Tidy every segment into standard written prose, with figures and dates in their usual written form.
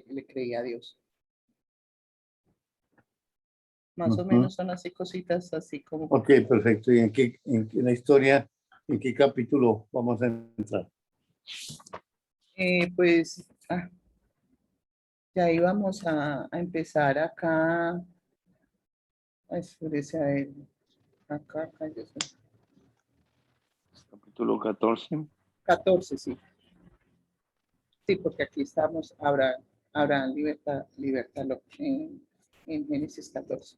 le creía a Dios. Más o Ujú. menos son así cositas, así como... Ok, perfecto. ¿Y en la historia, en qué capítulo vamos a entrar? Pues ya íbamos a empezar acá, espérese, a ver, acá, yo sé. Capítulo 14. 14, sí. Sí, porque aquí estamos, Abraham libertad en Génesis 14.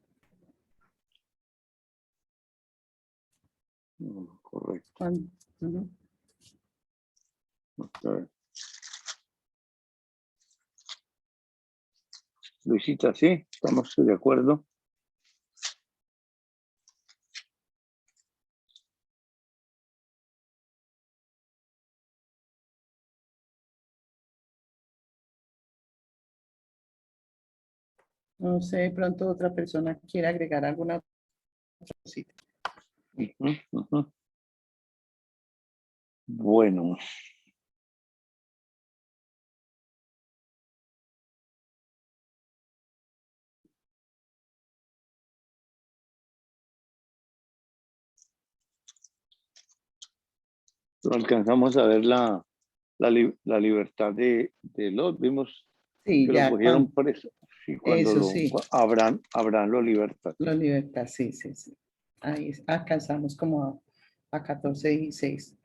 Correcto. Ujú. Ok. Luisita, sí, estamos de acuerdo. No sé, de pronto otra persona quiere agregar alguna otra cosita. Ujú, ujú. Bueno, alcanzamos a ver la libertad de Lot. Vimos Sí, que lo ya cogieron cuando, preso. Sí, cuando eso sí, Abraham lo liberta. la libertad, sí, sí, sí. Ahí alcanzamos como a 14, 16.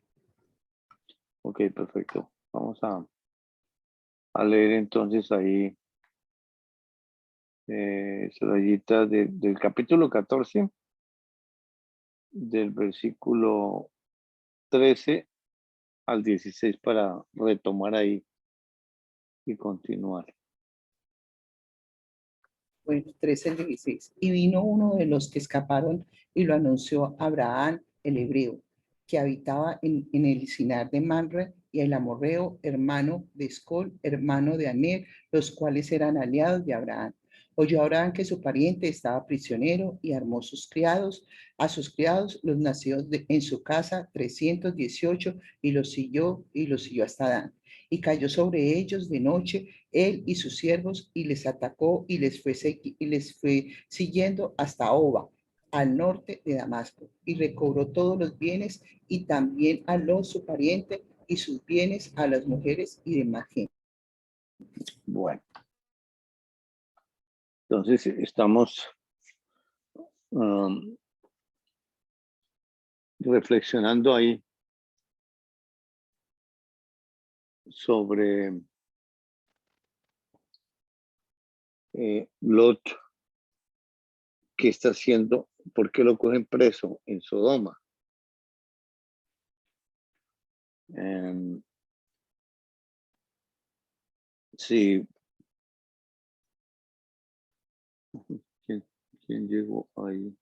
Ok, perfecto. Vamos a leer entonces ahí, Sorayita, del capítulo 14, del versículo 13 al 16 para retomar ahí y continuar. Bueno, 13 al 16. Y vino uno de los que escaparon y lo anunció a Abraham, el hebreo, que habitaba en el Sinar de Manre, y el amorreo, hermano de Escol, hermano de Aner, los cuales eran aliados de Abraham. Oyó Abraham que su pariente estaba prisionero y armó a sus criados, los nacidos en su casa, 318, y los siguió hasta Dan. Y cayó sobre ellos de noche él y sus siervos, y les atacó y les fue siguiendo hasta Oba, al norte de Damasco, y recobró todos los bienes, y también a Lot su pariente, y sus bienes, a las mujeres y demás gente. Bueno, entonces estamos um, reflexionando ahí sobre Lot, qué está haciendo, por qué lo cogen preso en Sodoma. Sí, ¿quién, quién llegó ahí?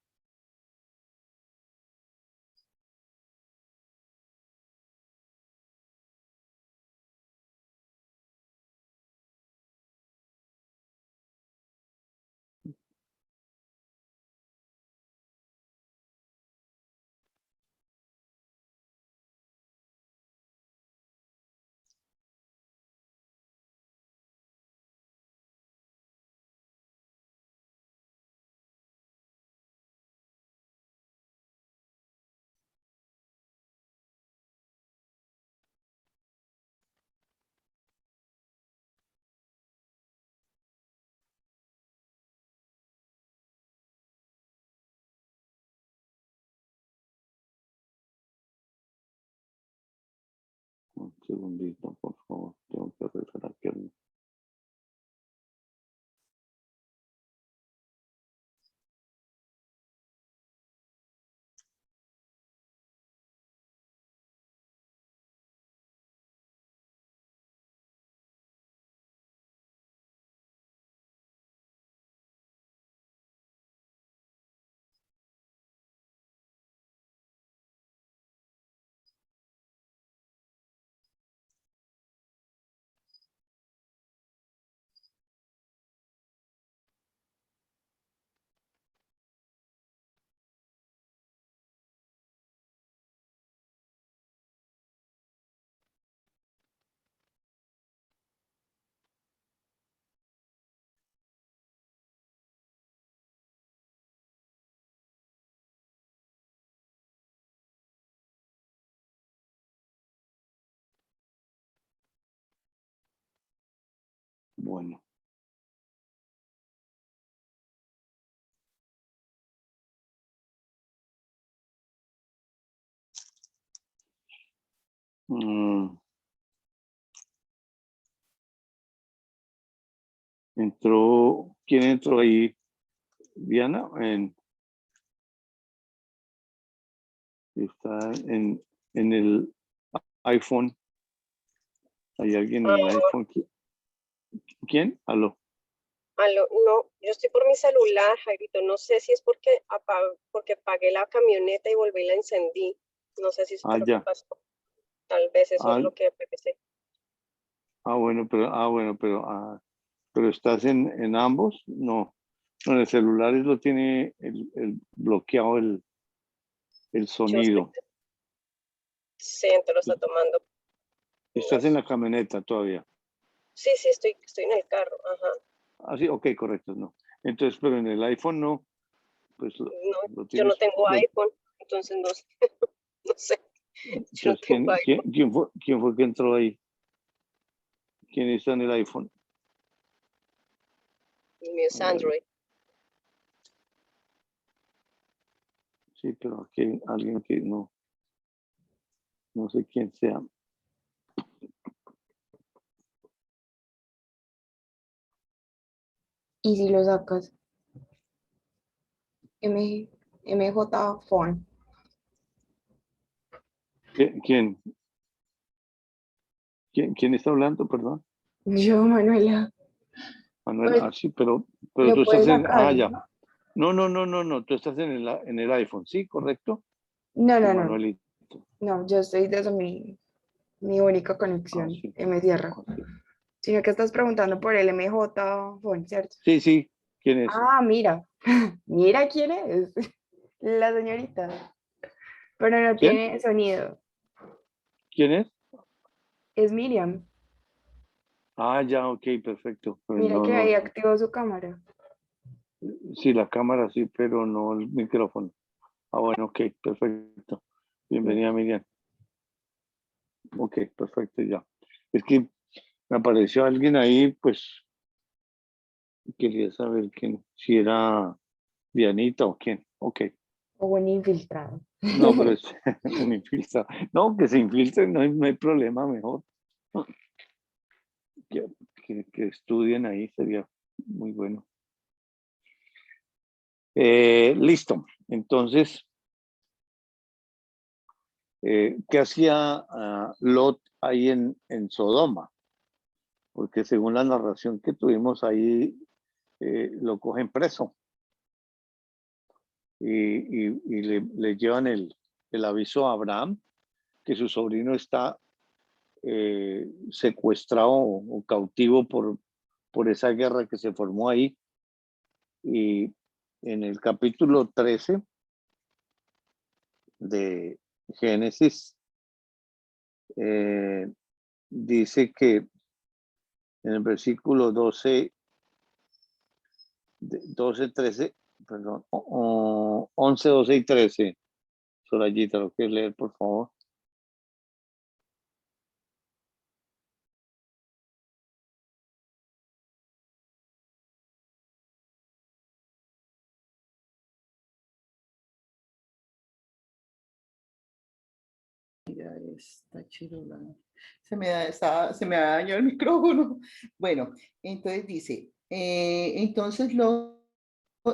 Un segundito, por favor, tengo que regresar aquí. Bueno. Entró, ¿quién entró ahí? Diana, está en el iPhone. ¿Hay alguien en el iPhone? ¿Quién? Aló. No, yo estoy por mi celular, Jairito. No sé si es porque apagué la camioneta y volví y la encendí. No sé si eso fue lo que Ya. pasó. Tal vez eso es Ah, lo que pensé. pero ¿estás en ambos? No. No, en el celular lo tiene bloqueado el Yo sonido. centro lo está tomando. ¿Estás en la camioneta todavía? Sí, estoy en el carro. Ajá. Ah, sí, ok, correcto, no. Entonces, pero en el iPhone no, pues No, lo yo no tienes. tengo iPhone, entonces no, no sé. Yo no Entonces, tengo iPhone. ¿quién fue que entró ahí? ¿Quién está en el iPhone? El mío es Android. Sí, pero aquí hay alguien que no sé quién sea. Y si lo sacas, MJ Phone. ¿Quién está hablando, perdón? Yo, Manuela, Manuel, pues sí, pero tú lo estás puedes en, sacar. ya. No, tú estás en el iPhone, ¿sí? ¿Correcto? No, Sí, no, no, Manuelito. no, yo estoy desde mi única conexión Sí. en mi tierra. Sí. Sino que estás preguntando por el MJ Phone, ¿cierto? Sí, ¿quién es? Ah, mira, mira quién es, la señorita, pero no ¿Quién? tiene sonido, ¿Quién es? es Miriam. Ya, ok, perfecto. Pues Mira que ahí activó su cámara. sí, la cámara sí, pero no el micrófono. Bueno, ok, perfecto. Bienvenida, Miriam. Ok, perfecto, ya. Es que me apareció alguien ahí, pues quería saber si era Dianita o quién. Ok. O buen infiltrado. No, pero es un infiltrado. No, que se infiltre, no hay problema, mejor. Que, que estudien ahí sería muy bueno. Listo. Entonces, ¿qué hacía Lot ahí en Sodoma? Porque según la narración que tuvimos ahí, lo cogen preso y le llevan el aviso a Abraham que su sobrino está secuestrado o cautivo por esa guerra que se formó ahí. Y en el capítulo 13 de Génesis, dice que en el versículo 13, perdón, 11, 12 y 13, Sorayita, ¿lo quieres leer, por favor? Mira, está chirola. Se me ha dañado el micrófono. Bueno, entonces dice, entonces lo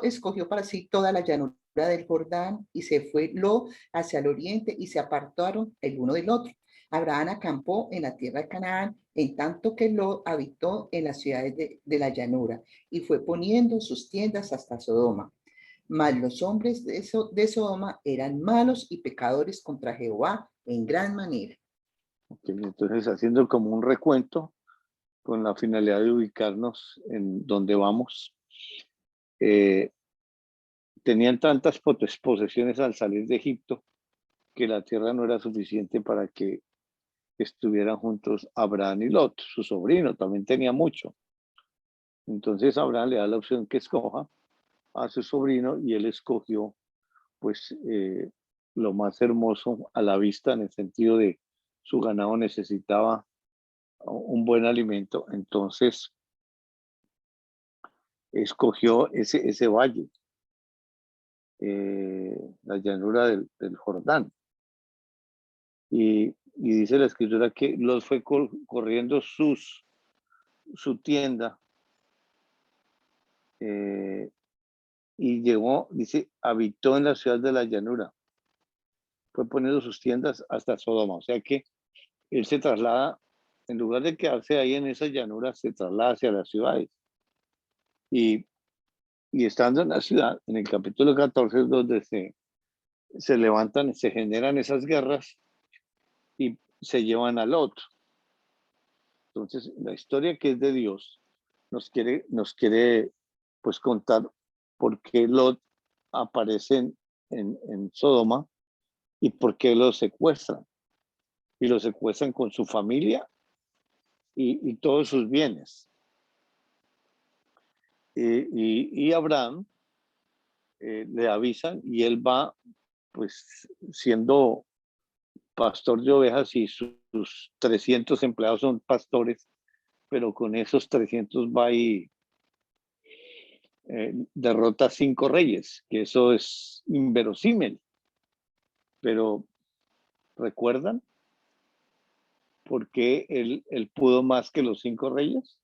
escogió para sí toda la llanura del Jordán y se fue Lo hacia el oriente y se apartaron el uno del otro. Abraham acampó en la tierra de Canaán, en tanto que Lo habitó en las ciudades de la llanura y fue poniendo sus tiendas hasta Sodoma. Mas los hombres de Sodoma eran malos y pecadores contra Jehová en gran manera. Okay, entonces, haciendo como un recuento con la finalidad de ubicarnos en donde vamos, tenían tantas posesiones al salir de Egipto que la tierra no era suficiente para que estuvieran juntos Abraham y Lot. Su sobrino también tenía mucho. Entonces Abraham le da la opción que escoja a su sobrino y él escogió pues lo más hermoso a la vista en el sentido de su ganado necesitaba un buen alimento. Entonces escogió ese valle, la llanura del Jordán. Y dice la escritura que Lot fue corriendo su tienda y llegó, dice, habitó en la ciudad de la llanura. Fue poniendo sus tiendas hasta Sodoma. O sea que él se traslada, en lugar de quedarse ahí en esa llanura, se traslada hacia las ciudades. Y estando en la ciudad, en el capítulo 14 es donde se levantan, se generan esas guerras y se llevan a Lot. Entonces, la historia que es de Dios nos quiere pues contar por qué Lot aparece en Sodoma y por qué lo secuestran. Y lo secuestran con su familia y todos sus bienes. Y Abraham le avisan y él va, pues siendo pastor de ovejas y sus 300 empleados son pastores, pero con esos 300 va y derrota a 5 reyes, que eso es inverosímil. Pero ¿recuerdan por qué él pudo más que los 5 reyes?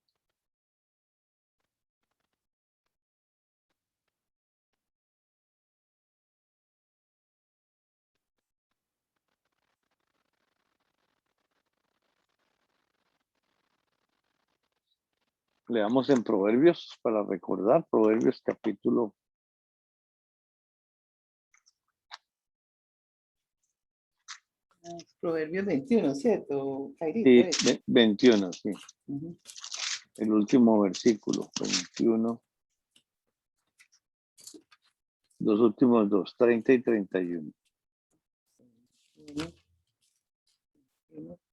Leamos en Proverbios para recordar, Proverbios capítulo Proverbios 21, ¿cierto, Jairito? 21, sí. Ujú. El último versículo, 21. Los últimos dos, 30 y 31.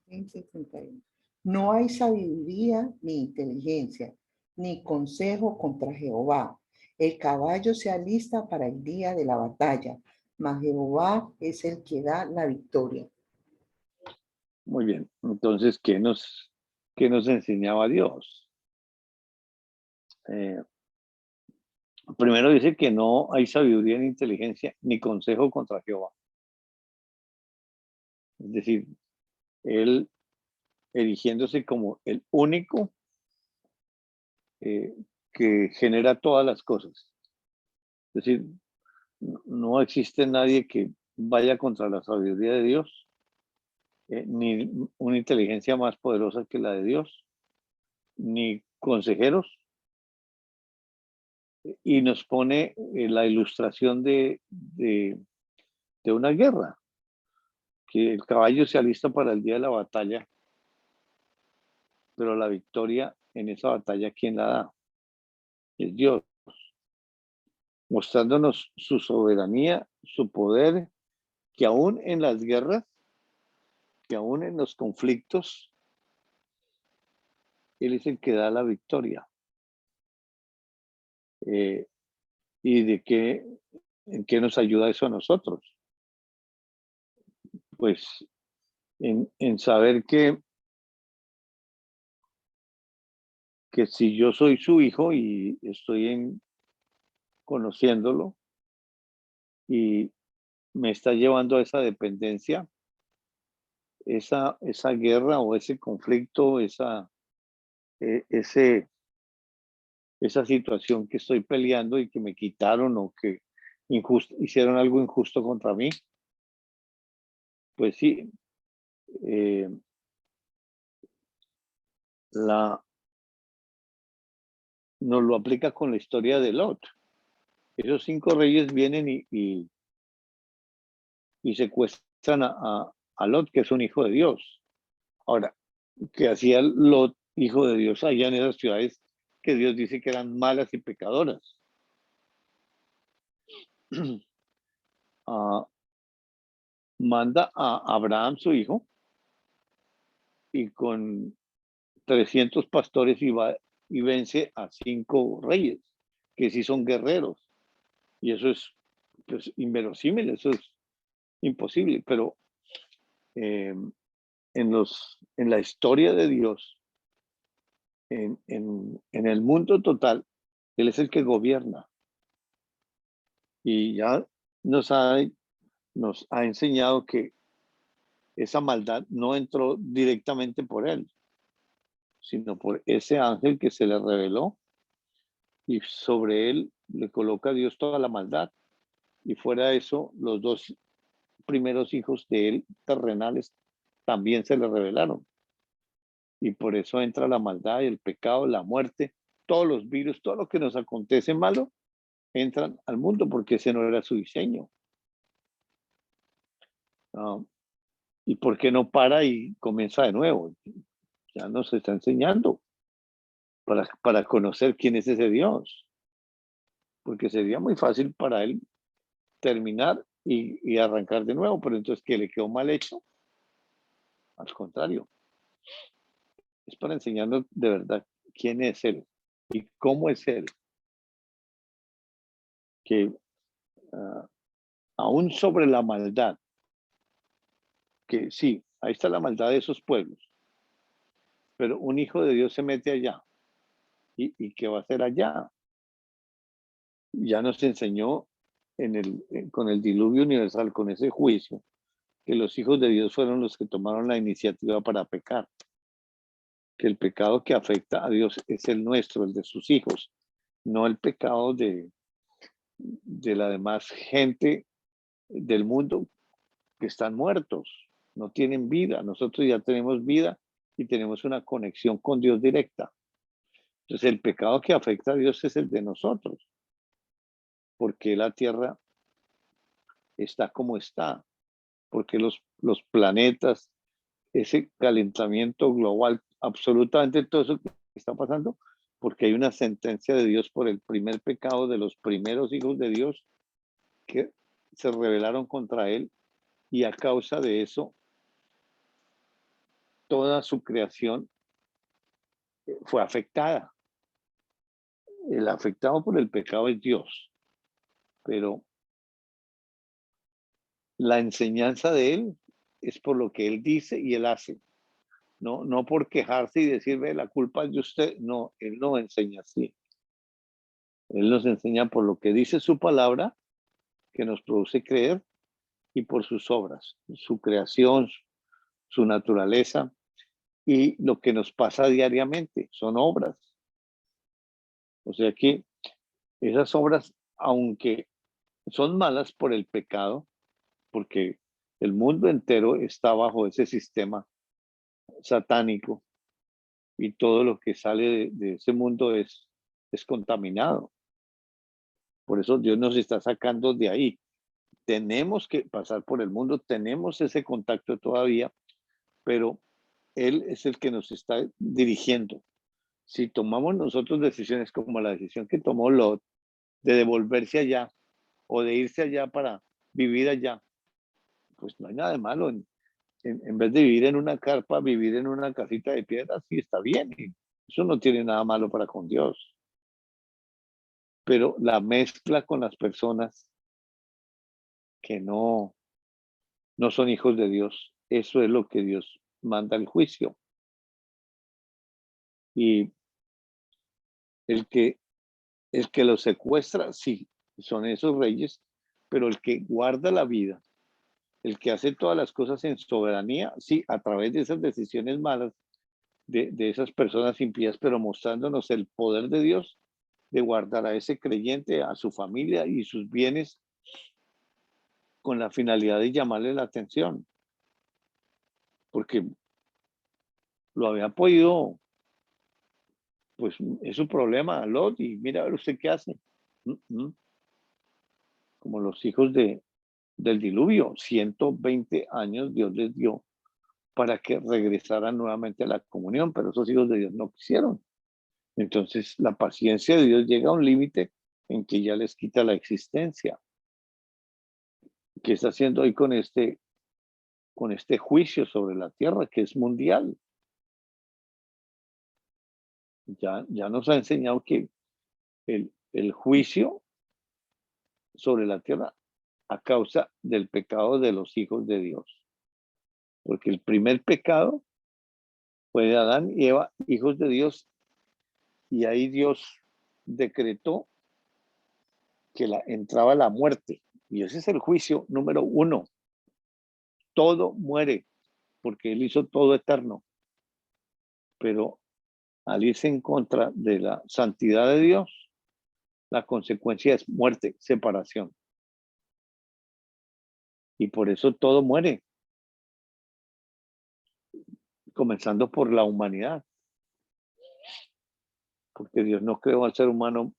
20, 31. No hay sabiduría ni inteligencia, ni consejo contra Jehová. El caballo se alista para el día de la batalla, mas Jehová es el que da la victoria. Muy bien. Entonces, ¿qué nos enseñaba Dios? Primero dice que no hay sabiduría ni inteligencia ni consejo contra Jehová. Es decir, él erigiéndose como el único que genera todas las cosas. Es decir, no existe nadie que vaya contra la sabiduría de Dios, ni una inteligencia más poderosa que la de Dios, ni consejeros, y nos pone la ilustración de una guerra, que el caballo se alista para el día de la batalla, pero la victoria en esa batalla, ¿quién la da? Es Dios, mostrándonos su soberanía, su poder, que aún en las guerras, que aún en los conflictos, Él es el que da la victoria. ¿Y en qué nos ayuda eso a nosotros? Pues en saber que si yo soy su hijo y estoy conociéndolo y me está llevando a esa dependencia, esa guerra o ese conflicto, esa situación que estoy peleando y que me quitaron o que hicieron algo injusto contra mí, pues sí, nos lo aplica con la historia de Lot. Esos 5 reyes vienen y secuestran a Lot, que es un hijo de Dios. Ahora, ¿qué hacía Lot, hijo de Dios, allá en esas ciudades que Dios dice que eran malas y pecadoras? Manda a Abraham, su hijo, y con 300 pastores y vence a 5 reyes, que sí son guerreros. Y eso es pues, inverosímil, eso es imposible, pero en la historia de Dios, en el mundo total, Él es el que gobierna. Y ya nos ha enseñado que esa maldad no entró directamente por él, sino por ese ángel que se le reveló, y sobre él le coloca a Dios toda la maldad. Y fuera de eso, los dos primeros hijos de él, terrenales, también se le revelaron. Y por eso entra la maldad, el pecado, la muerte, todos los virus, todo lo que nos acontece malo, entran al mundo porque ese no era su diseño. ¿Y por qué no para y comienza de nuevo? Ya nos está enseñando para conocer quién es ese Dios. Porque sería muy fácil para él terminar y arrancar de nuevo, pero entonces, ¿qué le quedó mal hecho? Al contrario, es para enseñarnos de verdad quién es él y cómo es él. Que aún sobre la maldad, que sí, ahí está la maldad de esos pueblos, pero un hijo de Dios se mete allá. ¿Y qué va a hacer allá? Ya nos enseñó con el diluvio universal, con ese juicio, que los hijos de Dios fueron los que tomaron la iniciativa para pecar. Que el pecado que afecta a Dios es el nuestro, el de sus hijos, no el pecado de la demás gente del mundo que están muertos, no tienen vida. Nosotros ya tenemos vida y tenemos una conexión con Dios directa. Entonces el pecado que afecta a Dios es el de nosotros, porque la tierra está como está, porque los planetas, ese calentamiento global, absolutamente todo eso que está pasando, porque hay una sentencia de Dios por el primer pecado de los primeros hijos de Dios que se rebelaron contra él, y a causa de eso toda su creación fue afectada. El afectado por el pecado es Dios, pero la enseñanza de él es por lo que él dice y él hace. No por quejarse y decirme la culpa es de usted. No, él no enseña así. Él nos enseña por lo que dice su palabra, que nos produce creer, y por sus obras, su creación, su naturaleza y lo que nos pasa diariamente. Son obras. O sea que esas obras, aunque son malas por el pecado, porque el mundo entero está bajo ese sistema satánico y todo lo que sale de ese mundo es contaminado. Por eso Dios nos está sacando de ahí. Tenemos que pasar por el mundo, tenemos ese contacto todavía, pero Él es el que nos está dirigiendo. Si tomamos nosotros decisiones como la decisión que tomó Lot de devolverse allá o de irse allá para vivir allá, pues no hay nada de malo en vez de vivir en una carpa, vivir en una casita de piedra, sí está bien. Y eso no tiene nada malo para con Dios. Pero la mezcla con las personas que no son hijos de Dios, eso es lo que Dios manda al juicio. Y el que los secuestra, sí, son esos reyes, pero el que guarda la vida, el que hace todas las cosas en soberanía, sí, a través de esas decisiones malas de esas personas impías, pero mostrándonos el poder de Dios de guardar a ese creyente, a su familia y sus bienes, con la finalidad de llamarle la atención, porque lo había podido, pues es su problema, Lot, y mira a ver usted qué hace. Como los hijos del diluvio, 120 años Dios les dio para que regresaran nuevamente a la comunión, pero esos hijos de Dios no quisieron. Entonces la paciencia de Dios llega a un límite en que ya les quita la existencia. ¿Qué está haciendo hoy con este juicio sobre la tierra, que es mundial? Ya nos ha enseñado que el juicio sobre la tierra a causa del pecado de los hijos de Dios. Porque el primer pecado fue de Adán y Eva, hijos de Dios, y ahí Dios decretó que entraba la muerte. Y ese es el juicio número 1. Todo muere, porque Él hizo todo eterno. Pero al irse en contra de la santidad de Dios, la consecuencia es muerte, separación. Y por eso todo muere, comenzando por la humanidad. Porque Dios no creó al ser humano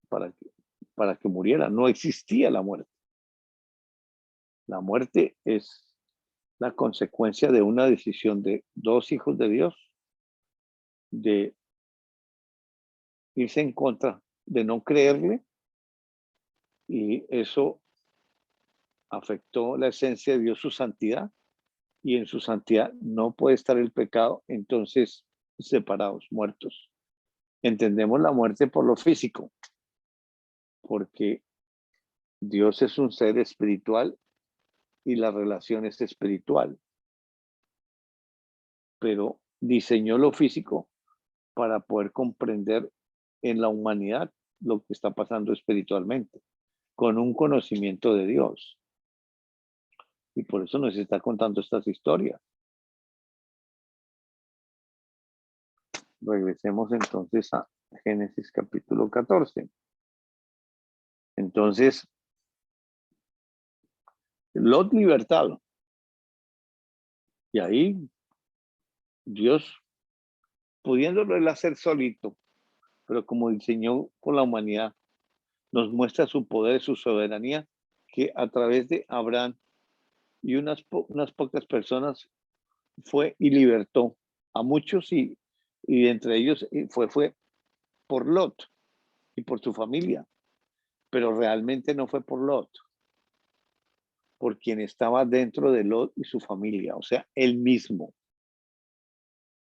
para que muriera. No existía la muerte. La muerte es la consecuencia de una decisión de 2 hijos de Dios de irse en contra, de no creerle, y eso afectó la esencia de Dios, su santidad, y en su santidad no puede estar el pecado, entonces separados, muertos. Entendemos la muerte por lo físico, porque Dios es un ser espiritual y la relación es espiritual, pero diseñó lo físico para poder comprender en la humanidad lo que está pasando espiritualmente, con un conocimiento de Dios. Y por eso nos está contando estas historias. Regresemos entonces a Génesis capítulo 14. Entonces, Lot libertado. Y ahí Dios, pudiéndolo él hacer solito, pero como diseñó con la humanidad, nos muestra su poder, su soberanía, que a través de Abraham y unas pocas personas fue y libertó a muchos, y entre ellos fue por Lot y por su familia, pero realmente no fue por Lot, por quien estaba dentro de Lot y su familia, o sea, él mismo.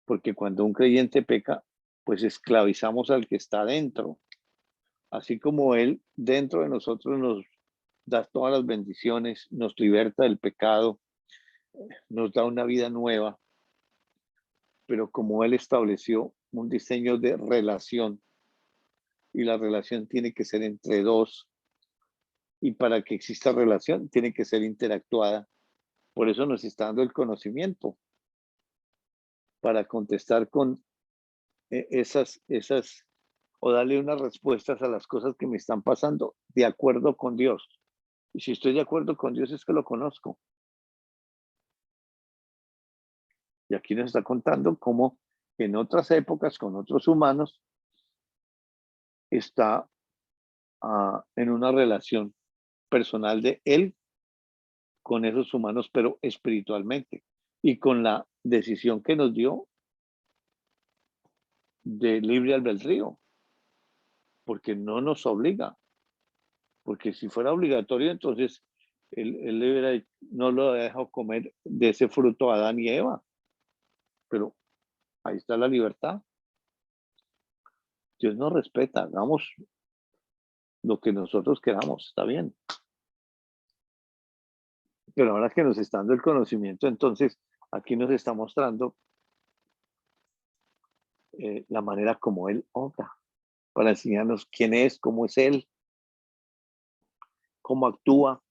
Porque cuando un creyente peca, pues esclavizamos al que está dentro. Así como Él dentro de nosotros nos da todas las bendiciones, nos liberta del pecado, nos da una vida nueva, pero como Él estableció un diseño de relación, y la relación tiene que ser entre 2, y para que exista relación tiene que ser interactuada. Por eso nos está dando el conocimiento, para contestar con esas, o darle unas respuestas a las cosas que me están pasando de acuerdo con Dios. Y si estoy de acuerdo con Dios es que lo conozco. Y aquí nos está contando cómo en otras épocas, con otros humanos, está en una relación personal de Él con esos humanos, pero espiritualmente. Y con la decisión que nos dio de libre albedrío, porque no nos obliga. Porque si fuera obligatorio, entonces él no lo dejó comer de ese fruto a Adán y Eva. Pero ahí está la libertad. Dios nos respeta, hagamos lo que nosotros queramos, está bien. Pero ahora que nos está dando el conocimiento, entonces aquí nos está mostrando la manera como Él obra, para enseñarnos quién es, cómo es Él, cómo actúa,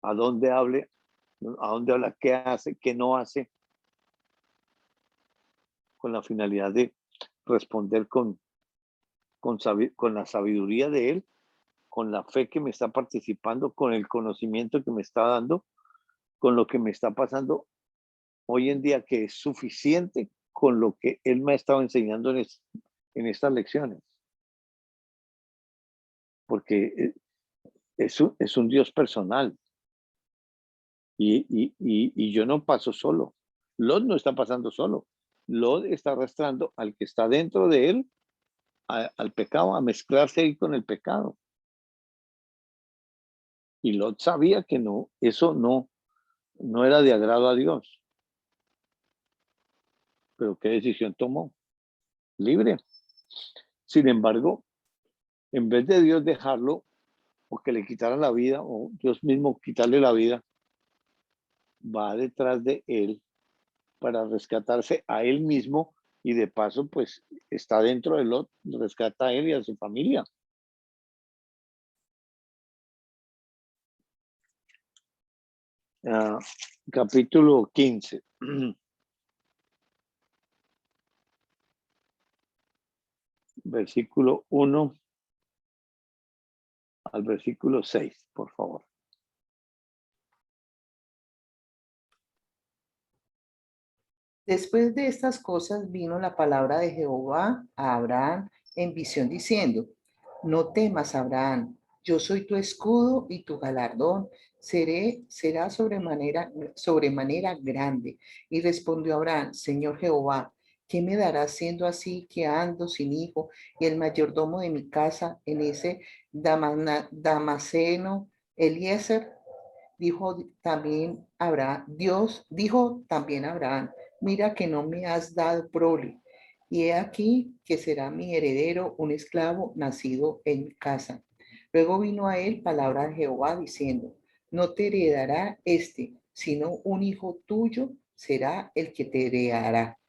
a dónde habla, qué hace, qué no hace, con la finalidad de responder con la sabiduría de Él, con la fe que me está participando, con el conocimiento que me está dando, con lo que me está pasando hoy en día, que es suficiente con lo que Él me ha estado enseñando en estas lecciones. Porque es un Dios personal. Y yo no paso solo. Lot no está pasando solo. Lot está arrastrando al que está dentro de él al pecado, a mezclarse ahí con el pecado. Y Lot sabía que eso no era de agrado a Dios. Pero ¿qué decisión tomó? Libre. Sin embargo, en vez de Dios dejarlo, o que le quitaran la vida, o Dios mismo quitarle la vida, va detrás de él para rescatarse a él mismo y de paso, pues, está dentro de Lot, rescata a él y a su familia. Ah, capítulo 15. Versículo 1 al versículo 6, por favor. Después de estas cosas vino la palabra de Jehová a Abraham en visión diciendo, no temas, Abraham, yo soy tu escudo y tu galardón será sobremanera grande. Y respondió Abraham, Señor Jehová, ¿qué me darás siendo así que ando sin hijo y el mayordomo de mi casa en ese Damaseno Eliezer? Dios dijo también a Abraham, mira que no me has dado prole, y he aquí que será mi heredero un esclavo nacido en mi casa. Luego vino a él palabra de Jehová diciendo, no te heredará sino un hijo tuyo será el que te heredará.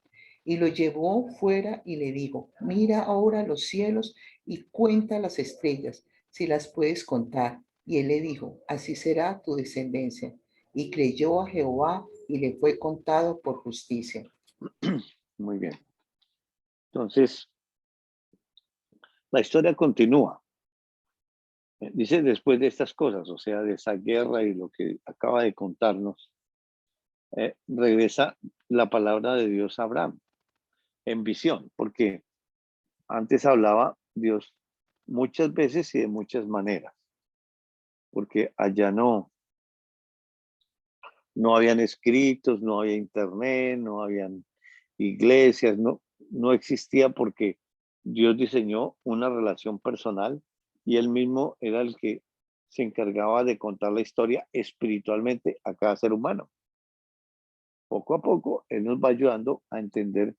Y lo llevó fuera y le dijo, mira ahora los cielos y cuenta las estrellas, si las puedes contar. Y él le dijo, así será tu descendencia. Y creyó a Jehová y le fue contado por justicia. Muy bien. Entonces, la historia continúa. Dice después de estas cosas, o sea, de esa guerra y lo que acaba de contarnos, regresa la palabra de Dios a Abraham en visión, porque antes hablaba Dios muchas veces y de muchas maneras, porque allá no habían escritos, no había internet, no habían iglesias, no existía porque Dios diseñó una relación personal y él mismo era el que se encargaba de contar la historia espiritualmente a cada ser humano. Poco a poco, él nos va ayudando a entender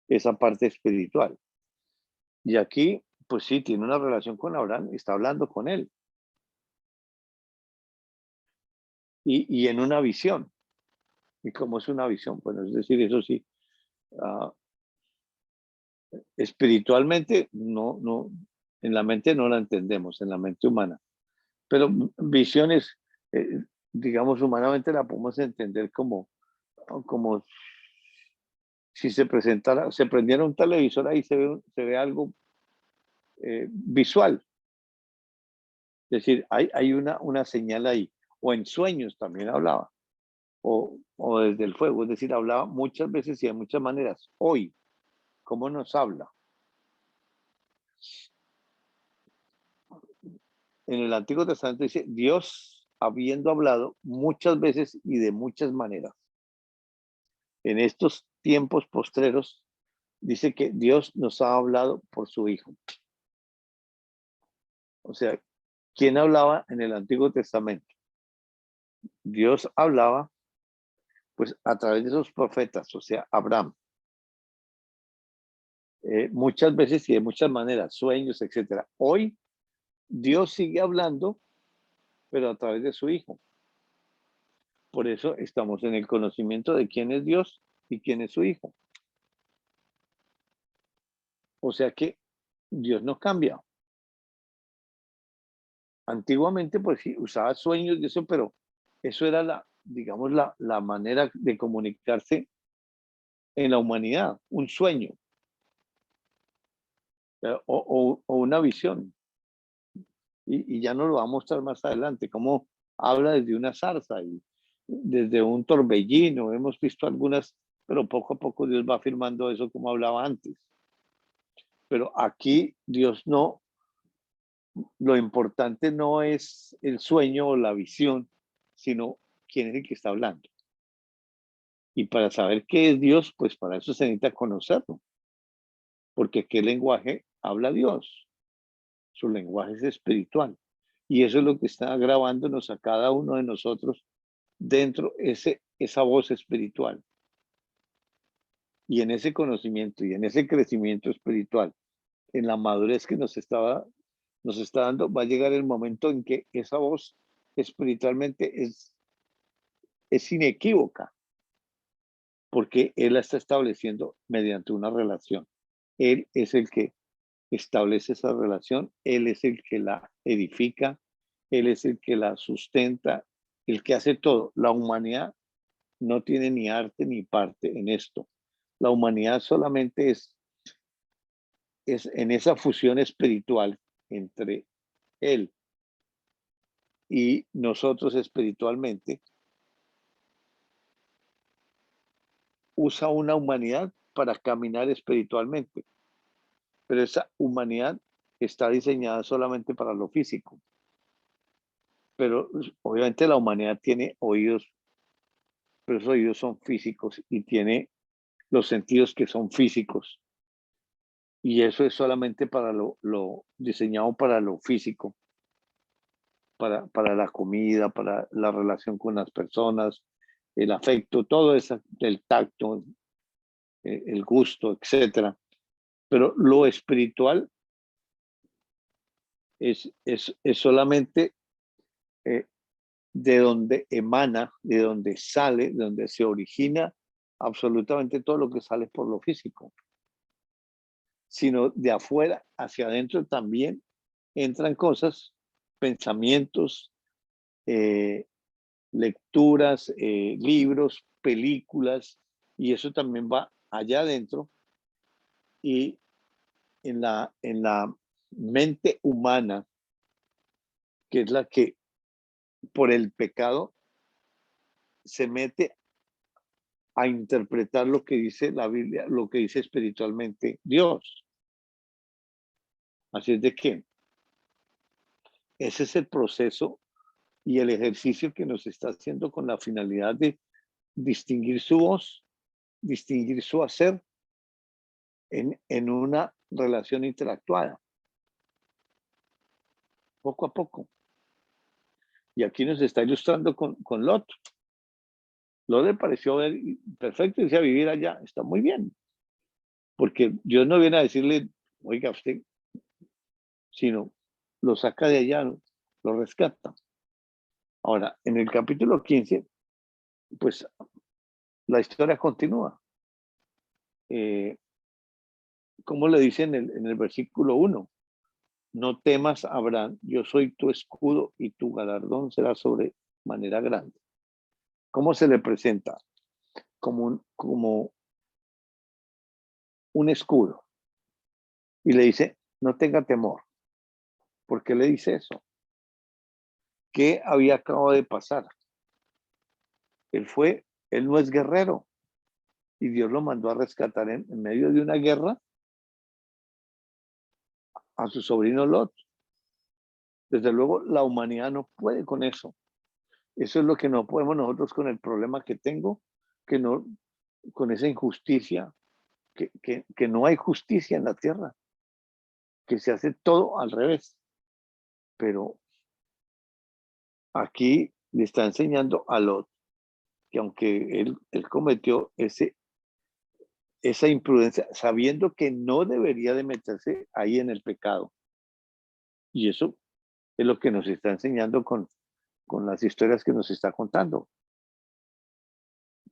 esa parte espiritual. Y aquí, pues sí, tiene una relación con Abraham, está hablando con él. Y en una visión. ¿Y cómo es una visión? Bueno, es decir, eso sí, uh, espiritualmente en la mente no la entendemos, en la mente humana. Pero visiones, digamos, humanamente la podemos entender como si se presentara, se prendiera un televisor ahí se ve algo visual. Es decir, hay una señal ahí. O en sueños también hablaba. O desde el fuego. Es decir, hablaba muchas veces y de muchas maneras. Hoy, ¿cómo nos habla? En el Antiguo Testamento dice, Dios habiendo hablado muchas veces y de muchas maneras. En estos tiempos postreros, dice que Dios nos ha hablado por su Hijo. O sea, ¿quién hablaba en el Antiguo Testamento? Dios hablaba, pues, a través de esos profetas, o sea, Abraham. Muchas veces y de muchas maneras, sueños, etcétera. Hoy, Dios sigue hablando, pero a través de su Hijo. Por eso estamos en el conocimiento de quién es Dios y quién es su Hijo. O sea que Dios no cambia. Antiguamente, pues sí, usaba sueños de eso, pero eso era digamos, la manera de comunicarse en la humanidad, un sueño o una visión. Y ya nos lo va a mostrar más adelante, cómo habla desde una zarza y desde un torbellino. Hemos visto algunas, pero poco a poco Dios va afirmando eso como hablaba antes. Pero aquí Dios no, lo importante no es el sueño o la visión, sino quién es el que está hablando. Y para saber qué es Dios, pues para eso se necesita conocerlo. Porque qué lenguaje habla Dios. Su lenguaje es espiritual. Y eso es lo que está grabándonos a cada uno de nosotros dentro esa voz espiritual. Y en ese conocimiento y en ese crecimiento espiritual, en la madurez que nos está dando, va a llegar el momento en que esa voz espiritualmente es inequívoca. porque Él la está estableciendo mediante una relación. Él es el que establece esa relación, Él es el que la edifica, Él es el que la sustenta, el que hace todo. La humanidad no tiene ni arte ni parte en esto. La humanidad solamente es en esa fusión espiritual entre Él y nosotros espiritualmente, usa una humanidad para caminar espiritualmente, pero esa humanidad está diseñada solamente para lo físico. Pero obviamente la humanidad tiene oídos, pero esos oídos son físicos y tiene los sentidos que son físicos. Y eso es solamente para lo diseñado para lo físico, para la comida, para la relación con las personas, el afecto, todo eso, el tacto, el gusto, etcétera. Pero lo espiritual es solamente de donde emana, de donde sale, de donde se origina absolutamente todo lo que sale por lo físico. Sino de afuera hacia adentro también entran cosas, pensamientos, lecturas, libros, películas, y eso también va allá adentro. Y en la mente humana, que es la que por el pecado se mete a interpretar lo que dice la Biblia, lo que dice espiritualmente Dios. Así es de que ese es el proceso y el ejercicio que nos está haciendo con la finalidad de distinguir su voz, distinguir su hacer en una relación interactuada, poco a poco. Y aquí nos está ilustrando con Lot. Lot le pareció ver perfecto, irse a vivir allá, está muy bien. Porque Dios no viene a decirle, oiga usted, sino lo saca de allá, lo rescata. Ahora, en el capítulo 15, pues la historia continúa. Como le dice en el versículo 1, no temas, Abraham, yo soy tu escudo y tu galardón será sobre manera grande. ¿Cómo se le presenta? Como un escudo. Y le dice, no tenga temor. ¿Por qué le dice eso? ¿Qué había acabado de pasar? Él no es guerrero. Y Dios lo mandó a rescatar en medio de una guerra a su sobrino Lot. Desde luego, la humanidad no puede con eso. Eso es lo que no podemos nosotros con el problema que tengo, que no, con esa injusticia, que no hay justicia en la tierra, que se hace todo al revés. Pero aquí le está enseñando a Lot que aunque él cometió esa imprudencia, sabiendo que no debería de meterse ahí en el pecado. Y eso es lo que nos está enseñando con las historias que nos está contando.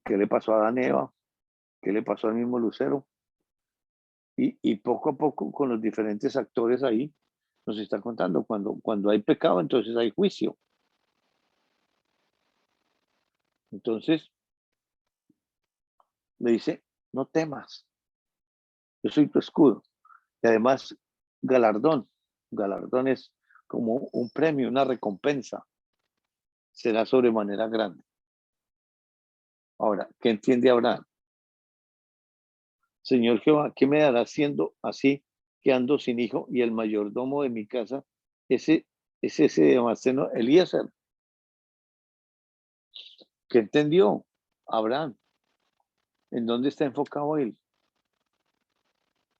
¿Qué le pasó a Adán y Eva? ¿Qué le pasó al mismo Lucero? Y poco a poco con los diferentes actores ahí nos está contando. Cuando hay pecado, entonces hay juicio. Entonces le dice, no temas, yo soy tu escudo. Y además, galardón. Galardón es como un premio, una recompensa. Será sobremanera grande. Ahora, ¿qué entiende Abraham? Señor Jehová, ¿qué me dará siendo así que ando sin hijo y el mayordomo de mi casa es ese Damasceno Eliezer? ¿Qué entendió Abraham? ¿En dónde está enfocado él?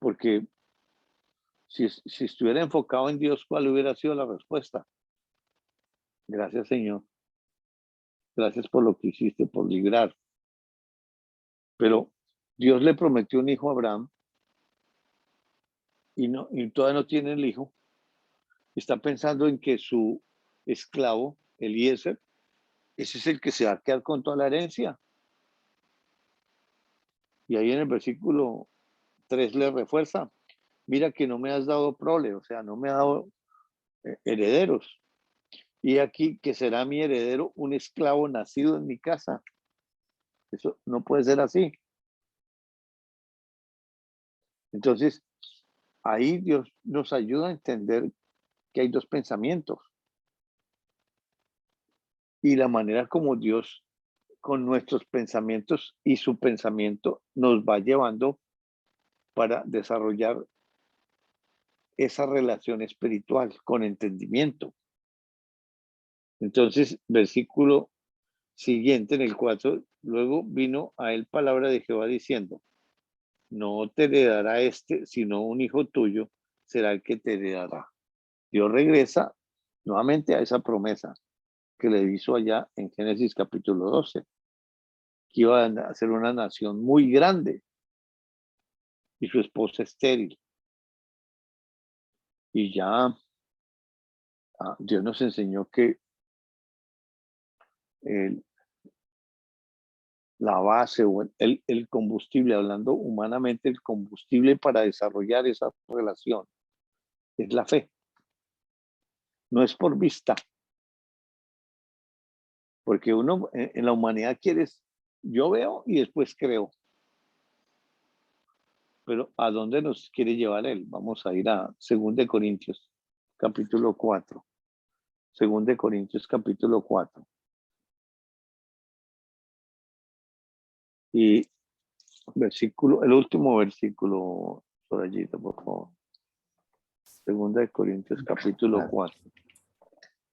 Porque si estuviera enfocado en Dios, ¿cuál hubiera sido la respuesta? Gracias, Señor. Gracias por lo que hiciste, por librar. Pero Dios le prometió un hijo a Abraham y todavía no tiene el hijo. Está pensando en que su esclavo, Eliezer, ese es el que se va a quedar con toda la herencia. Y ahí en el versículo 3 le refuerza, mira que no me has dado prole, o sea, no me has dado herederos. Y aquí que será mi heredero un esclavo nacido en mi casa. Eso no puede ser así. Entonces, ahí Dios nos ayuda a entender que hay dos pensamientos. Y la manera como Dios, con nuestros pensamientos y su pensamiento, nos va llevando para desarrollar esa relación espiritual con entendimiento. Entonces, versículo siguiente, en el 4, luego vino a él palabra de Jehová diciendo, no te heredará este, sino un hijo tuyo será el que te heredará. Dios regresa nuevamente a esa promesa que le hizo allá en Génesis capítulo 12, que iba a ser una nación muy grande y su esposa estéril. Y ya Dios nos enseñó que la base o el combustible, hablando humanamente, el combustible para desarrollar esa relación es la fe. No es por vista. Porque uno en la humanidad yo veo y después creo. Pero ¿a dónde nos quiere llevar él? Vamos a ir a 2 Corintios, capítulo 4. 2 Corintios, capítulo 4. Y el último versículo, Sorayita, por favor. 2 Corintios, capítulo 4.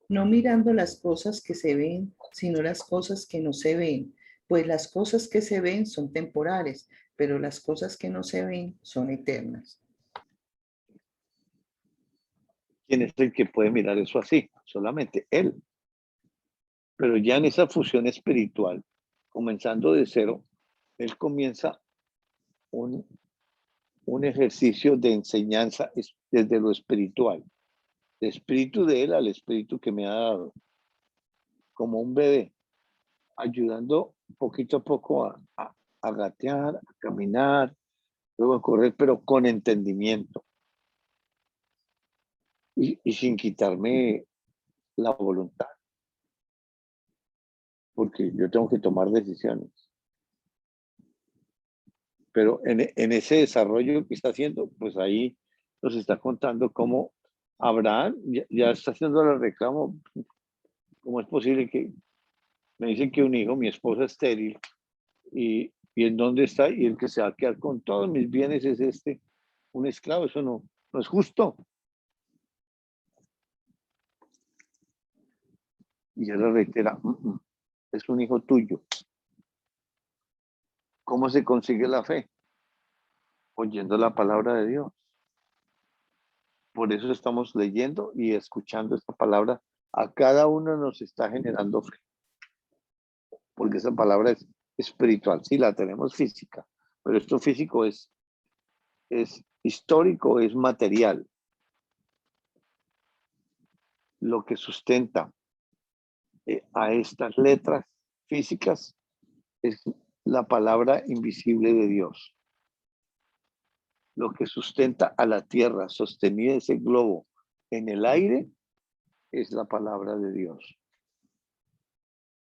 No mirando las cosas que se ven, sino las cosas que no se ven, pues las cosas que se ven son temporales, pero las cosas que no se ven son eternas. ¿Quién es el que puede mirar eso así? Solamente él. Pero ya en esa fusión espiritual, comenzando de cero, él comienza un ejercicio de enseñanza desde lo espiritual. El espíritu de él al espíritu que me ha dado. Como un bebé, ayudando poquito a poco a gatear, a caminar, luego a correr, pero con entendimiento. Y sin quitarme la voluntad. Porque yo tengo que tomar decisiones. Pero en ese desarrollo que está haciendo, pues ahí nos está contando cómo Abraham ya está haciendo el reclamo. ¿Cómo es posible que me dicen que un hijo, mi esposa estéril, y en dónde está? Y el que se va a quedar con todos mis bienes es un esclavo? Eso no es justo. Y él le reitera, es un hijo tuyo. ¿Cómo se consigue la fe? Oyendo la palabra de Dios. Por eso estamos leyendo y escuchando esta palabra. A cada uno nos está generando fe. Porque esa palabra es espiritual. Sí, la tenemos física, pero esto físico es histórico, es material. Lo que sustenta a estas letras físicas es la palabra invisible de Dios. Lo que sustenta a la tierra, sostenida ese globo en el aire, es la palabra de Dios.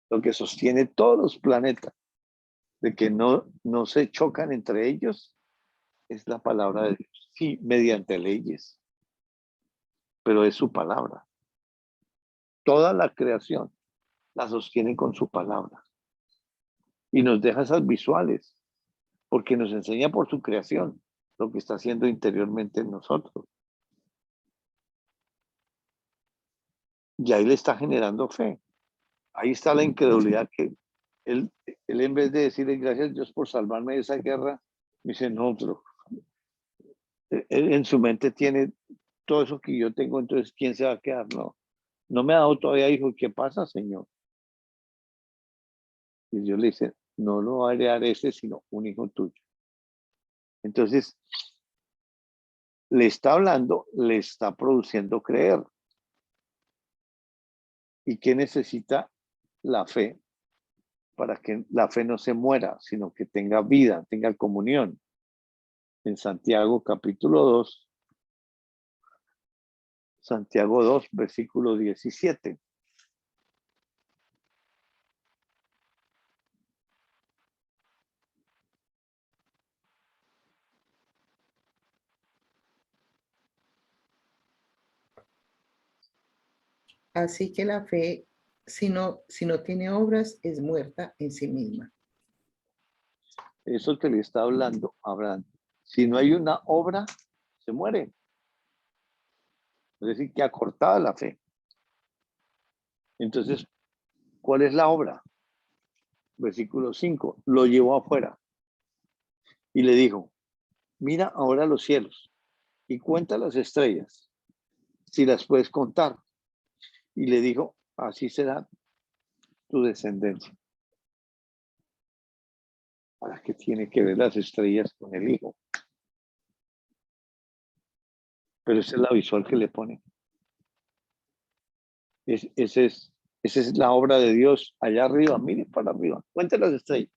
Lo que sostiene todos los planetas, de que no se chocan entre ellos, es la palabra de Dios. Sí, mediante leyes, pero es su palabra. Toda la creación la sostiene con su palabra. Y nos deja esas visuales, porque nos enseña por su creación lo que está haciendo interiormente en nosotros. Y ahí le está generando fe. Ahí está la incredulidad que él en vez de decirle gracias a Dios por salvarme de esa guerra, me dice, no, pero él en su mente tiene todo eso que yo tengo, entonces ¿quién se va a quedar? No me ha dado todavía hijo. ¿Qué pasa, Señor? Y Dios le dice, no lo va a heredar ese, sino un hijo tuyo. Entonces, le está hablando, le está produciendo creer. ¿Y qué necesita la fe? para que la fe no se muera, sino que tenga vida, tenga comunión. En Santiago capítulo 2, Santiago 2, versículo 17. Así que la fe, si no tiene obras, es muerta en sí misma. Eso que le está hablando Abraham. Si no hay una obra, se muere. Es decir, que acortada la fe. Entonces, ¿cuál es la obra? Versículo 5. Lo llevó afuera y le dijo, mira ahora los cielos y cuenta las estrellas, si las puedes contar. Y le dijo, así será tu descendencia. ¿Para qué tiene que ver las estrellas con el hijo? Pero esa es la visual que le pone. Esa es la obra de Dios allá arriba. Mire para arriba. Cuente las estrellas.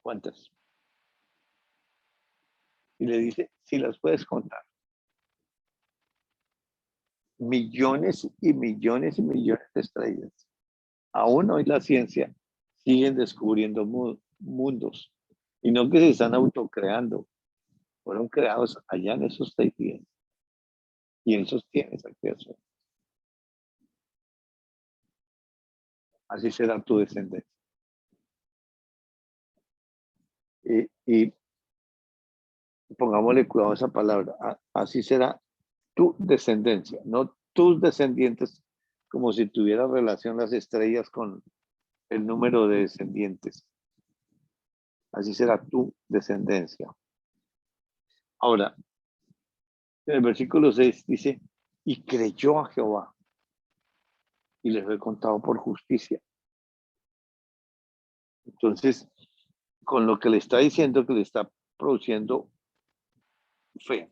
¿Cuántas? Y le dice, si las puedes contar. Millones y millones y millones de estrellas. Aún hoy la ciencia siguen descubriendo mundos. Y no que se están autocreando. Fueron creados allá en esos 6 días. Y él sostiene esa creación. Así será tu descendencia. Y pongámosle cuidado a esa palabra. Así será tu descendencia, no tus descendientes, como si tuviera relación las estrellas con el número de descendientes. Así será tu descendencia. Ahora, en el versículo 6 dice, y creyó a Jehová y le fue contado por justicia. Entonces, con lo que le está diciendo, que le está produciendo fe,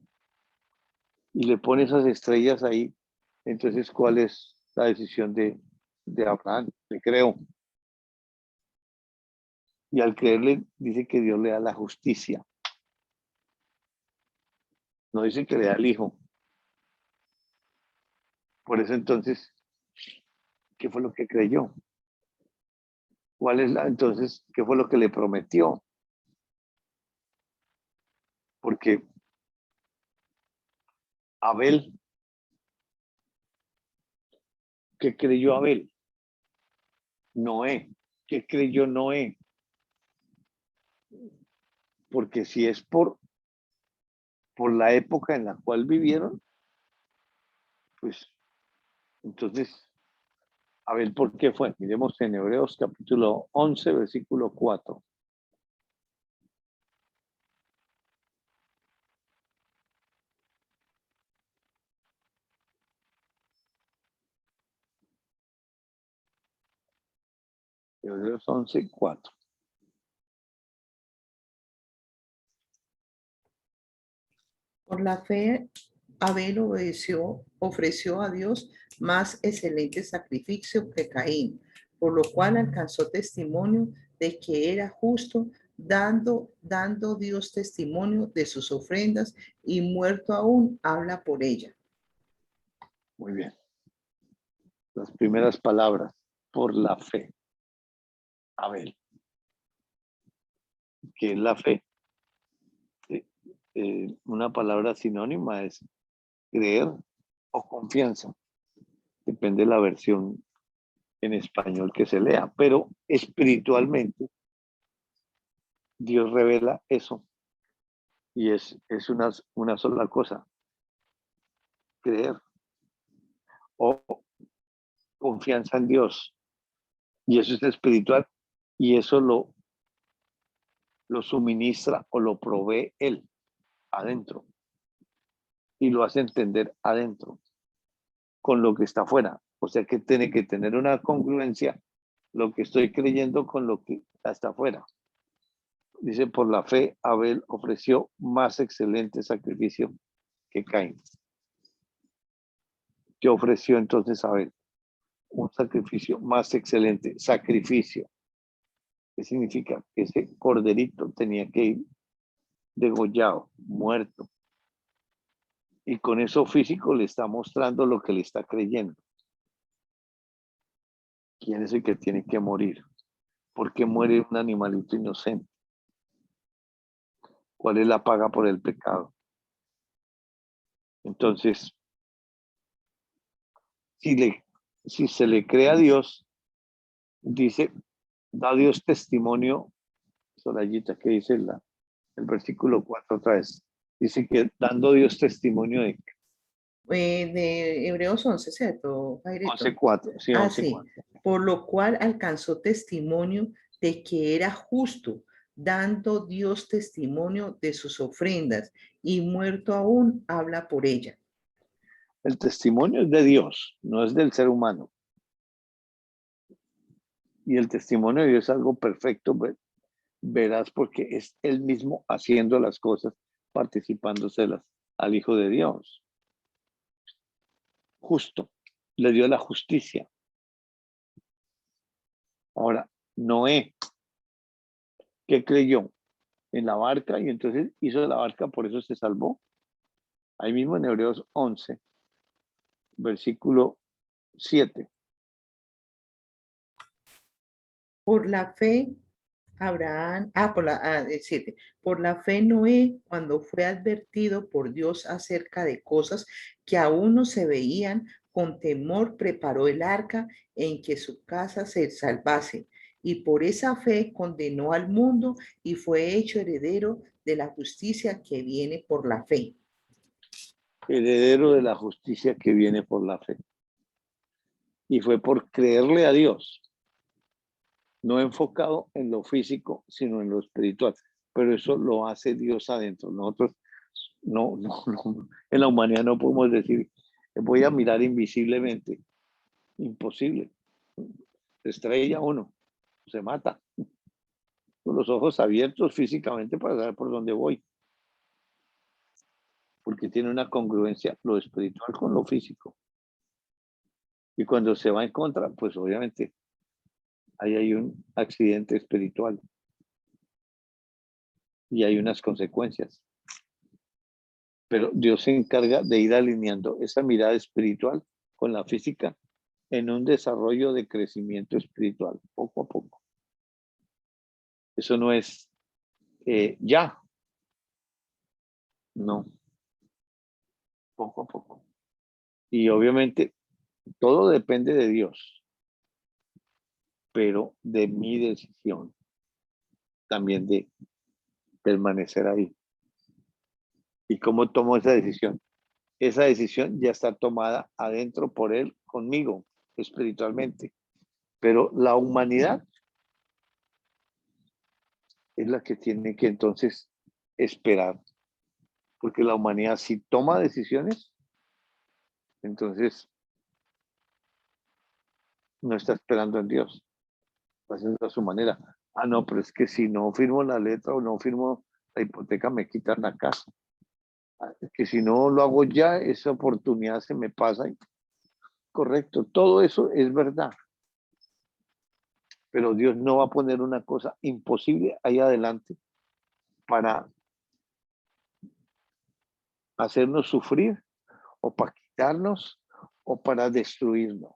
y le pone esas estrellas ahí, entonces, ¿cuál es la decisión de Abraham? Le creo. Y al creerle, dice que Dios le da la justicia. No dice que le da el hijo. Por eso entonces, ¿qué fue lo que creyó? ¿Cuál es entonces, qué fue lo que le prometió? Porque Abel, ¿qué creyó Abel? Noé, ¿qué creyó Noé? Porque si es por la época en la cual vivieron, pues entonces, Abel, ¿por qué fue? Miremos en Hebreos capítulo 11, versículo 4. Hebreos 11, 4. Por la fe, Abel ofreció a Dios más excelente sacrificio que Caín, por lo cual alcanzó testimonio de que era justo, dando Dios testimonio de sus ofrendas, y muerto aún habla por ella. Muy bien. Las primeras palabras, por la fe. Abel. ¿Qué es la fe? Una palabra sinónima es creer o confianza. Depende de la versión en español que se lea, pero espiritualmente Dios revela eso y es una sola cosa, creer o confianza en Dios, y eso es espiritual y eso lo suministra o lo provee Él adentro y lo hace entender adentro con lo que está afuera. O sea que tiene que tener una congruencia lo que estoy creyendo con lo que está afuera. Dice, por la fe, Abel ofreció más excelente sacrificio que Caín. ¿Qué ofreció entonces Abel? un sacrificio más excelente. Sacrificio. ¿Qué significa? Que ese corderito tenía que ir degollado, muerto. Y con eso físico le está mostrando lo que le está creyendo. ¿Quién es el que tiene que morir? ¿Por qué muere un animalito inocente? ¿Cuál es la paga por el pecado? Entonces, si se le cree a Dios, dice, da Dios testimonio, Sorayita, que dice el versículo 4 otra vez. Dice que dando Dios testimonio de De Hebreos 11, ¿cierto, Jairito? 11:4. Sí, Ah, 11:4. sí. Por lo cual alcanzó testimonio de que era justo, dando Dios testimonio de sus ofrendas, y muerto aún habla por ella. El testimonio es de Dios, no es del ser humano. Y el testimonio de Dios es algo perfecto, verás, porque es él mismo haciendo las cosas, participándoselas al Hijo de Dios. Justo, le dio la justicia. Ahora, Noé, ¿qué creyó? En la barca, y entonces hizo la barca, por eso se salvó. Ahí mismo en Hebreos 11, versículo 7. Por la fe, Abraham, el 7. Por la fe Noé, cuando fue advertido por Dios acerca de cosas que aún no se veían, con temor preparó el arca en que su casa se salvase. Y por esa fe condenó al mundo y fue hecho heredero de la justicia que viene por la fe. Heredero de la justicia que viene por la fe. Y fue por creerle a Dios, no enfocado en lo físico, sino en lo espiritual. Pero eso lo hace Dios adentro. Nosotros no, en la humanidad no podemos decir, voy a mirar invisiblemente. Imposible. Se estrella uno, se mata. Con los ojos abiertos físicamente para saber por dónde voy. Porque tiene una congruencia lo espiritual con lo físico. Y cuando se va en contra, pues obviamente ahí hay un accidente espiritual. Y hay unas consecuencias. Pero Dios se encarga de ir alineando esa mirada espiritual con la física en un desarrollo de crecimiento espiritual, poco a poco. Eso no es ya. No. Poco a poco. Y obviamente todo depende de Dios, pero de mi decisión también de permanecer ahí. ¿Y cómo tomo esa decisión? Esa decisión ya está tomada adentro por Él, conmigo, espiritualmente. Pero la humanidad es la que tiene que entonces esperar. Porque la humanidad si toma decisiones, entonces no está esperando en Dios. Va haciendo a su manera. Ah, no, pero es que si no firmo la letra o no firmo la hipoteca, me quitan la casa. Es que si no lo hago ya, esa oportunidad se me pasa. Correcto, todo eso es verdad. Pero Dios no va a poner una cosa imposible ahí adelante para hacernos sufrir o para quitarnos o para destruirnos.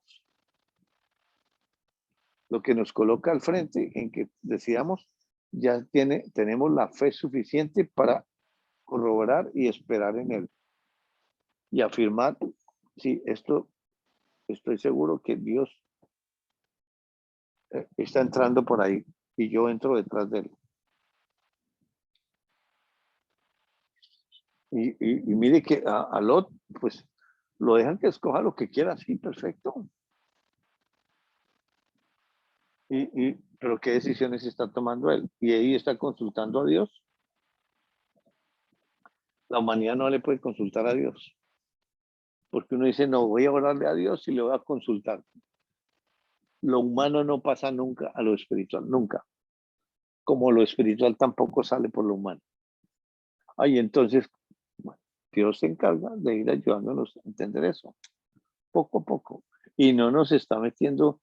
Lo que nos coloca al frente en que decidamos, ya tenemos la fe suficiente para corroborar y esperar en Él. Y afirmar, sí, esto estoy seguro que Dios está entrando por ahí y yo entro detrás de Él. Y mire que a Lot, pues lo dejan que escoja lo que quiera, sí, perfecto. Pero ¿qué decisiones está tomando él? Y ahí está consultando a Dios. La humanidad no le puede consultar a Dios. Porque uno dice, no, voy a orarle a Dios y le voy a consultar. Lo humano no pasa nunca a lo espiritual, nunca. Como lo espiritual tampoco sale por lo humano. Ay, entonces, bueno, Dios se encarga de ir ayudándonos a entender eso, poco a poco. y no nos está metiendo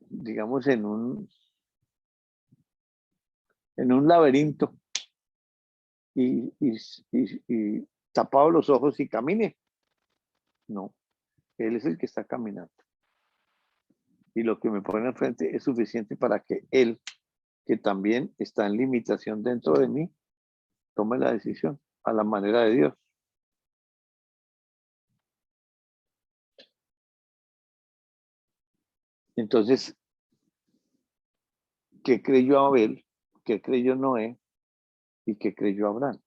digamos, en un laberinto y tapado los ojos y camine. No, Él es el que está caminando. Y lo que me pone enfrente es suficiente para que Él, que también está en limitación dentro de mí, tome la decisión a la manera de Dios. Entonces, ¿qué creyó Abel? ¿Qué creyó Noé? ¿Y qué creyó Abraham?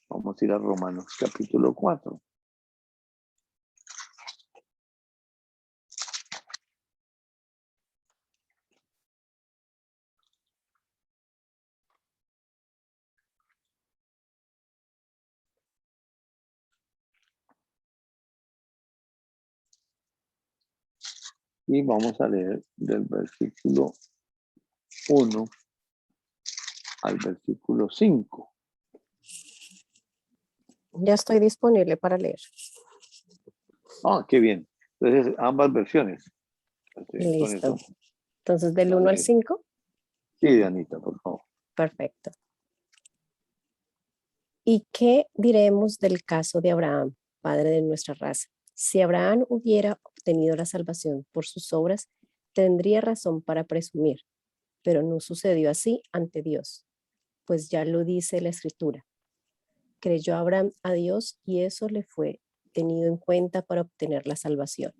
Vamos a ir a Romanos capítulo 4. Y vamos a leer del versículo 1 al versículo 5. Ya estoy disponible para leer. Ah, qué bien. Entonces, ambas versiones. Entonces, con Listo. eso, Entonces, del 1 al 5. sí, Anita, por favor. Perfecto. ¿Y qué diremos del caso de Abraham, padre de nuestra raza? Si Abraham hubiera obtenido la salvación por sus obras, tendría razón para presumir, pero no sucedió así ante Dios, pues ya lo dice la Escritura. Creyó Abraham a Dios y eso le fue tenido en cuenta para obtener la salvación.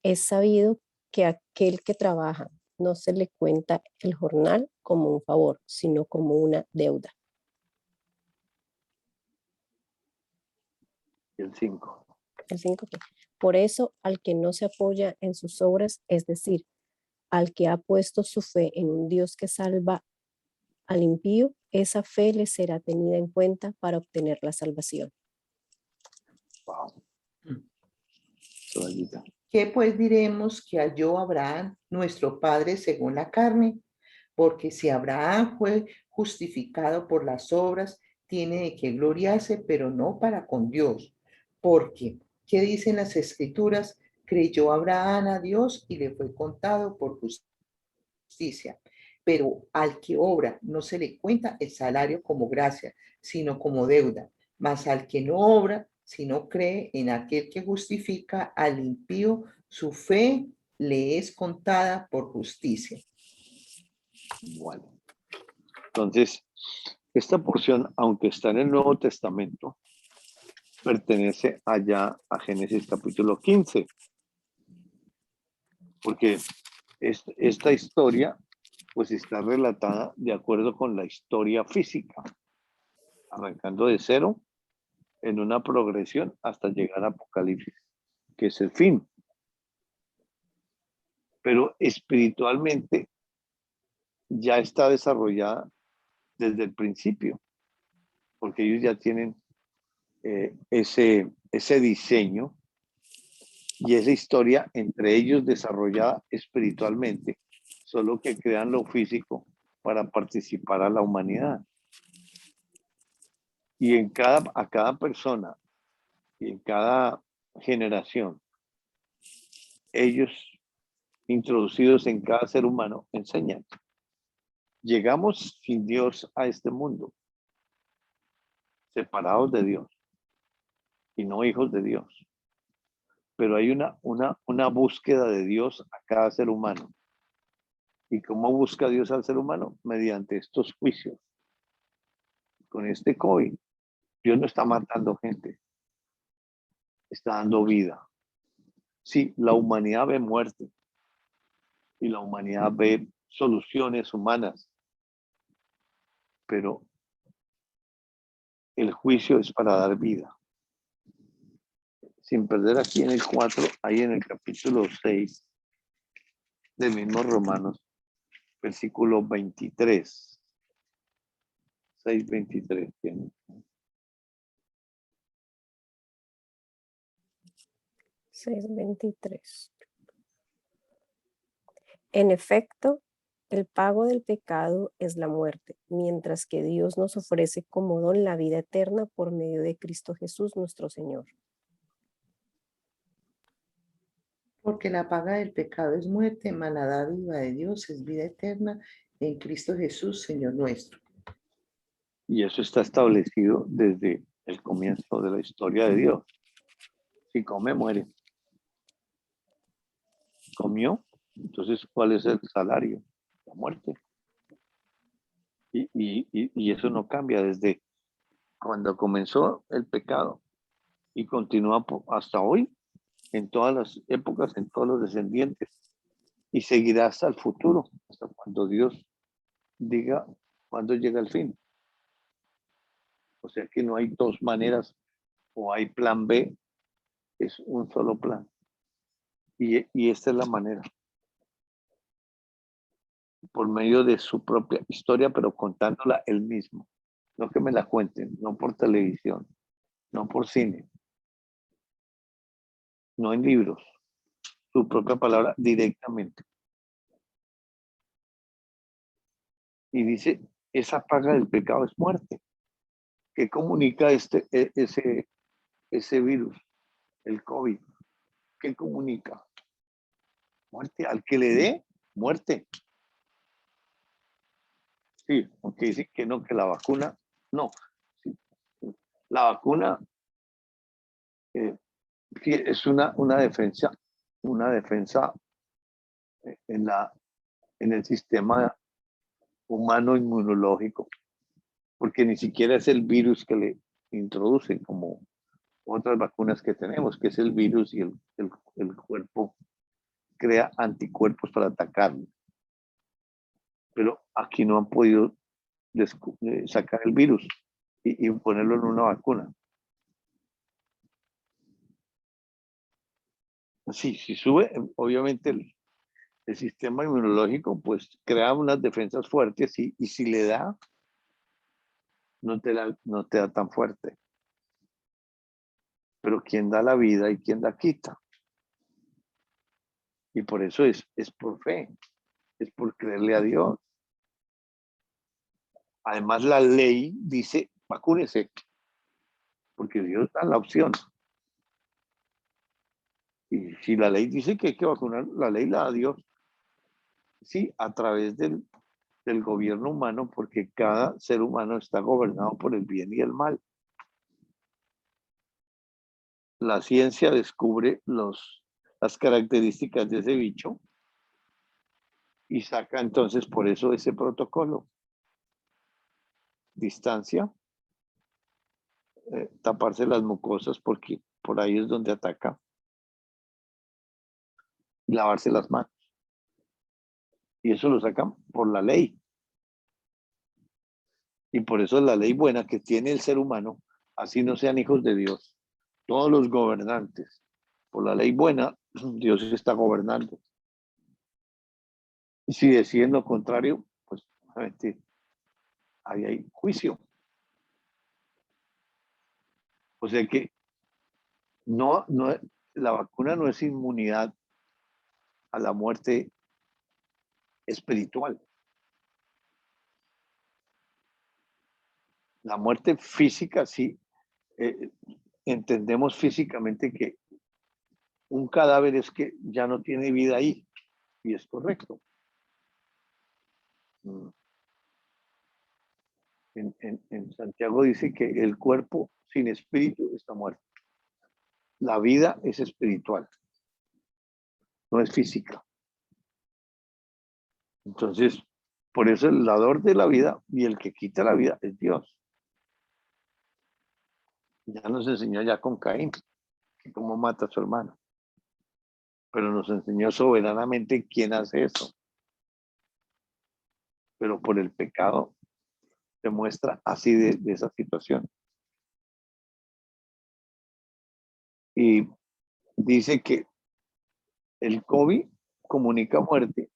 Es sabido que aquel que trabaja no se le cuenta el jornal como un favor, sino como una deuda. El 5. El 5. Por eso, al que no se apoya en sus obras, es decir, al que ha puesto su fe en un Dios que salva al impío, esa fe le será tenida en cuenta para obtener la salvación. Wow. ¿Qué pues diremos que halló Abraham, nuestro padre, según la carne? Porque si Abraham fue justificado por las obras, tiene de qué gloriarse, pero no para con Dios. Porque, ¿qué dicen las Escrituras? Creyó Abraham a Dios y le fue contado por justicia. Pero al que obra no se le cuenta el salario como gracia, sino como deuda. Mas al que no obra, sino cree en aquel que justifica al impío, su fe le es contada por justicia. Bueno, entonces, esta porción, aunque está en el Nuevo Testamento, pertenece allá a Génesis capítulo 15, porque esta historia pues está relatada de acuerdo con la historia física, arrancando de cero en una progresión hasta llegar a Apocalipsis, que es el fin. Pero espiritualmente ya está desarrollada desde el principio, porque ellos ya tienen ese diseño y esa historia entre ellos desarrollada espiritualmente, solo que crean lo físico para participar a la humanidad. Y a cada persona y en cada generación, ellos introducidos en cada ser humano enseñan. Llegamos sin Dios a este mundo, separados de Dios y no hijos de Dios. Pero hay una búsqueda de Dios a cada ser humano. ¿Y cómo busca Dios al ser humano? Mediante estos juicios. Con este COVID, Dios no está matando gente, está dando vida. Sí, la humanidad ve muerte y la humanidad ve soluciones humanas, pero el juicio es para dar vida. Sin perder aquí en el 4, ahí en el capítulo 6 del mismo Romanos, versículo 23. 6:23 tiene. 6:23. En efecto, el pago del pecado es la muerte, mientras que Dios nos ofrece como don la vida eterna por medio de Cristo Jesús nuestro Señor. Porque la paga del pecado es muerte, mas la dádiva de Dios es vida eterna en Cristo Jesús, Señor nuestro. Y eso está establecido desde el comienzo de la historia de Dios. Si come, muere. Comió, entonces, ¿cuál es el salario? La muerte. Y eso no cambia desde cuando comenzó el pecado y continúa hasta hoy, en todas las épocas, en todos los descendientes, y seguirá hasta el futuro, hasta cuando Dios diga cuándo llega el fin. O sea que no hay dos maneras, o hay plan B, es un solo plan. Y esta es la manera. Por medio de su propia historia, pero contándola él mismo. No que me la cuenten, no por televisión, no por cine, no en libros, su propia palabra directamente. Y dice, esa paga del pecado es muerte. ¿Qué comunica ese virus, el COVID? ¿Qué comunica? Muerte. Al que le dé, muerte. Sí, aunque dice que no, que la vacuna, no. Sí. La vacuna sí, es una defensa en el sistema humano inmunológico, porque ni siquiera es el virus que le introducen como otras vacunas que tenemos, que es el virus y el cuerpo crea anticuerpos para atacarlo. Pero aquí no han podido sacar el virus y ponerlo en una vacuna. Sí, si sube, obviamente el sistema inmunológico pues crea unas defensas fuertes y si le da, no te da tan fuerte. Pero ¿quién da la vida y quién la quita? Y por eso es por fe, es por creerle a Dios. Además, la ley dice, vacúnese, porque Dios da la opción. Y si la ley dice que hay que vacunar, la ley la da Dios. Sí, a través del gobierno humano, porque cada ser humano está gobernado por el bien y el mal. La ciencia descubre las características de ese bicho y saca entonces por eso ese protocolo. Distancia, taparse las mucosas porque por ahí es donde ataca. Y lavarse las manos. Y eso lo sacan por la ley. Y por eso es la ley buena que tiene el ser humano, así no sean hijos de Dios. Todos los gobernantes, por la ley buena, Dios está gobernando. Y si deciden lo contrario, pues obviamente ahí hay juicio. O sea que no, la vacuna no es inmunidad a la muerte espiritual. La muerte física, sí, entendemos físicamente que un cadáver es que ya no tiene vida ahí, y es correcto. En Santiago dice que el cuerpo sin espíritu está muerto. La vida es espiritual, no es física. Entonces, por eso el dador de la vida y el que quita la vida es Dios. Ya nos enseñó ya con Caín, que cómo mata a su hermano. Pero nos enseñó soberanamente quién hace eso. Pero por el pecado se muestra así de esa situación. Y dice que el COVID comunica muerte,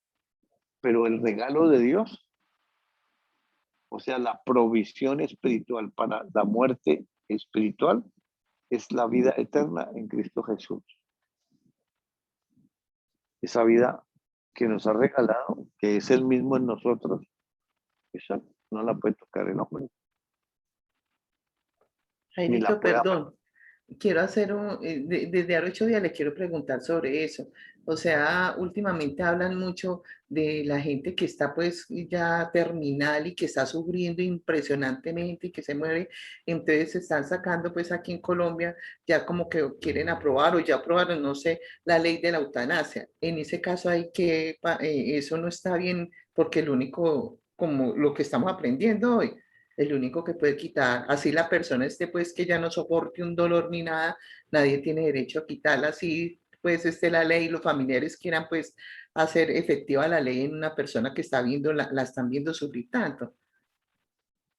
pero el regalo de Dios, o sea, la provisión espiritual para la muerte espiritual, es la vida eterna en Cristo Jesús. Esa vida que nos ha regalado, que es el mismo en nosotros, esa no la puede tocar el hombre. Jairito, pueda... perdón. quiero hacer desde hace 8 días le quiero preguntar sobre eso. O sea, últimamente hablan mucho de la gente que está pues ya terminal y que está sufriendo impresionantemente y que se muere. Entonces se están sacando pues aquí en Colombia ya como que quieren aprobar o ya aprobaron, no sé, la ley de la eutanasia. En ese caso hay que, eso no está bien porque el único, como lo que estamos aprendiendo hoy, el único que puede quitar, así la persona esté pues que ya no soporte un dolor ni nada, nadie tiene derecho a quitarla, así pues esté la ley, los familiares quieran pues hacer efectiva la ley en una persona que está viendo, la están viendo sufrir tanto.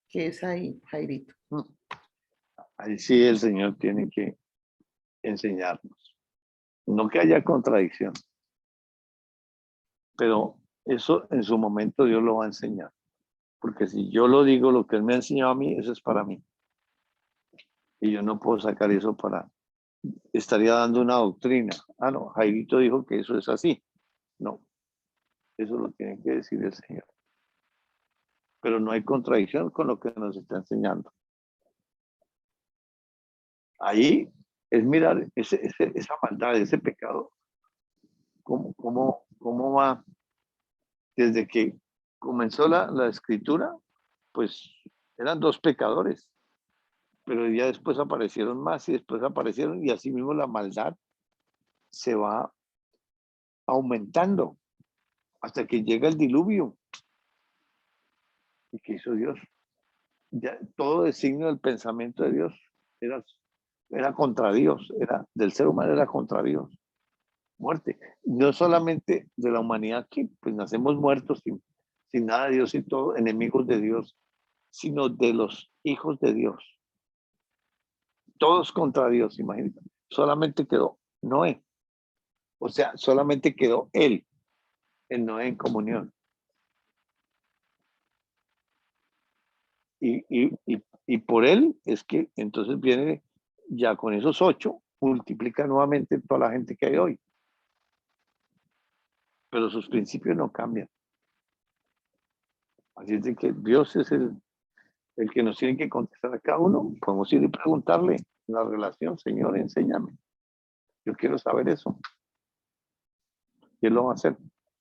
¿Qué es ahí, Jairito? Ahí sí el Señor tiene que enseñarnos. No que haya contradicción, pero eso en su momento Dios lo va a enseñar. Porque si yo lo digo, lo que Él me ha enseñado a mí, eso es para mí. Y yo no puedo sacar eso para... Estaría dando una doctrina. Ah, no, Jairito dijo que eso es así. No, eso lo tiene que decir el Señor. Pero no hay contradicción con lo que nos está enseñando. Ahí es mirar esa maldad, ese pecado, cómo va desde que comenzó la escritura, pues eran 2 pecadores, pero ya después aparecieron más y después aparecieron y así mismo la maldad se va aumentando hasta que llega el diluvio. ¿Y qué hizo Dios? Ya todo designio del pensamiento de Dios era contra Dios, del ser humano era contra Dios. Muerte. No solamente de la humanidad que pues nacemos muertos sin nada de Dios y todo, enemigos de Dios, sino de los hijos de Dios. Todos contra Dios, imagínate. Solamente quedó Noé. O sea, solamente quedó él, el Noé en comunión. Y por él es que entonces viene ya con esos 8, multiplica nuevamente toda la gente que hay hoy. Pero sus principios no cambian. Así es de que Dios es el que nos tiene que contestar a cada uno. Podemos ir y preguntarle la relación, Señor, enséñame. Yo quiero saber eso. Y Él lo va a hacer.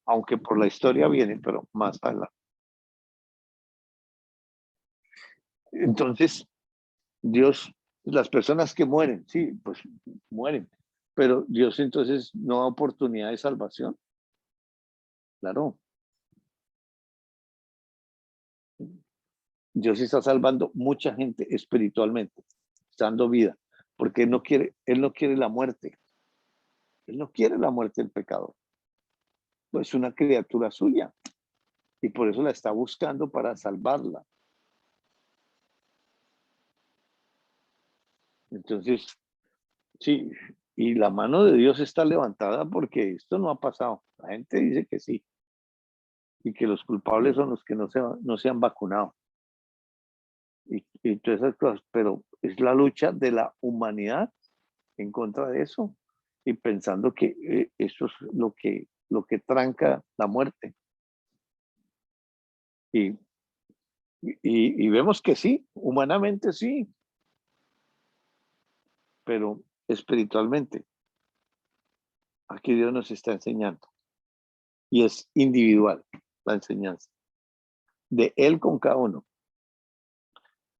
Aunque por la historia viene, pero más adelante. Entonces, Dios, las personas que mueren, sí, pues mueren. Pero Dios entonces no da oportunidad de salvación. Claro. Dios está salvando mucha gente espiritualmente, está dando vida, porque Él no quiere la muerte. Él no quiere la muerte del pecador. Pues es una criatura suya y por eso la está buscando para salvarla. Entonces, sí, y la mano de Dios está levantada porque esto no ha pasado. La gente dice que sí y que los culpables son los que no se han vacunado. Y todas esas cosas, pero es la lucha de la humanidad en contra de eso y pensando que eso es lo que tranca la muerte. Y vemos que sí, humanamente sí, pero espiritualmente, aquí Dios nos está enseñando y es individual la enseñanza de Él con cada uno.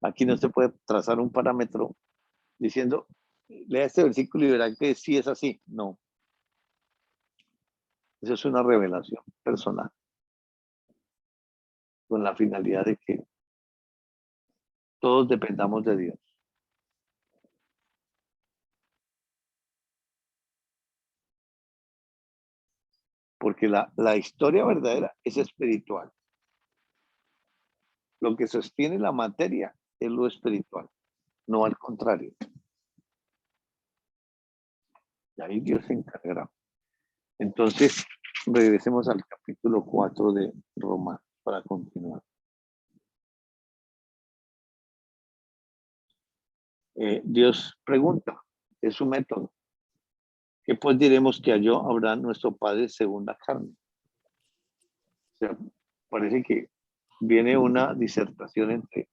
Aquí no se puede trazar un parámetro diciendo, lea este versículo y verá que sí es así. No, eso es una revelación personal con la finalidad de que todos dependamos de Dios. Porque la historia verdadera es espiritual. Lo que sostiene la materia es lo espiritual, no al contrario. Y ahí Dios se encargará. Entonces, regresemos al capítulo 4 de Romanos para continuar. Dios pregunta, es su método. ¿Qué pues diremos que halló Abraham nuestro padre según la carne? O sea, parece que viene una disertación entre,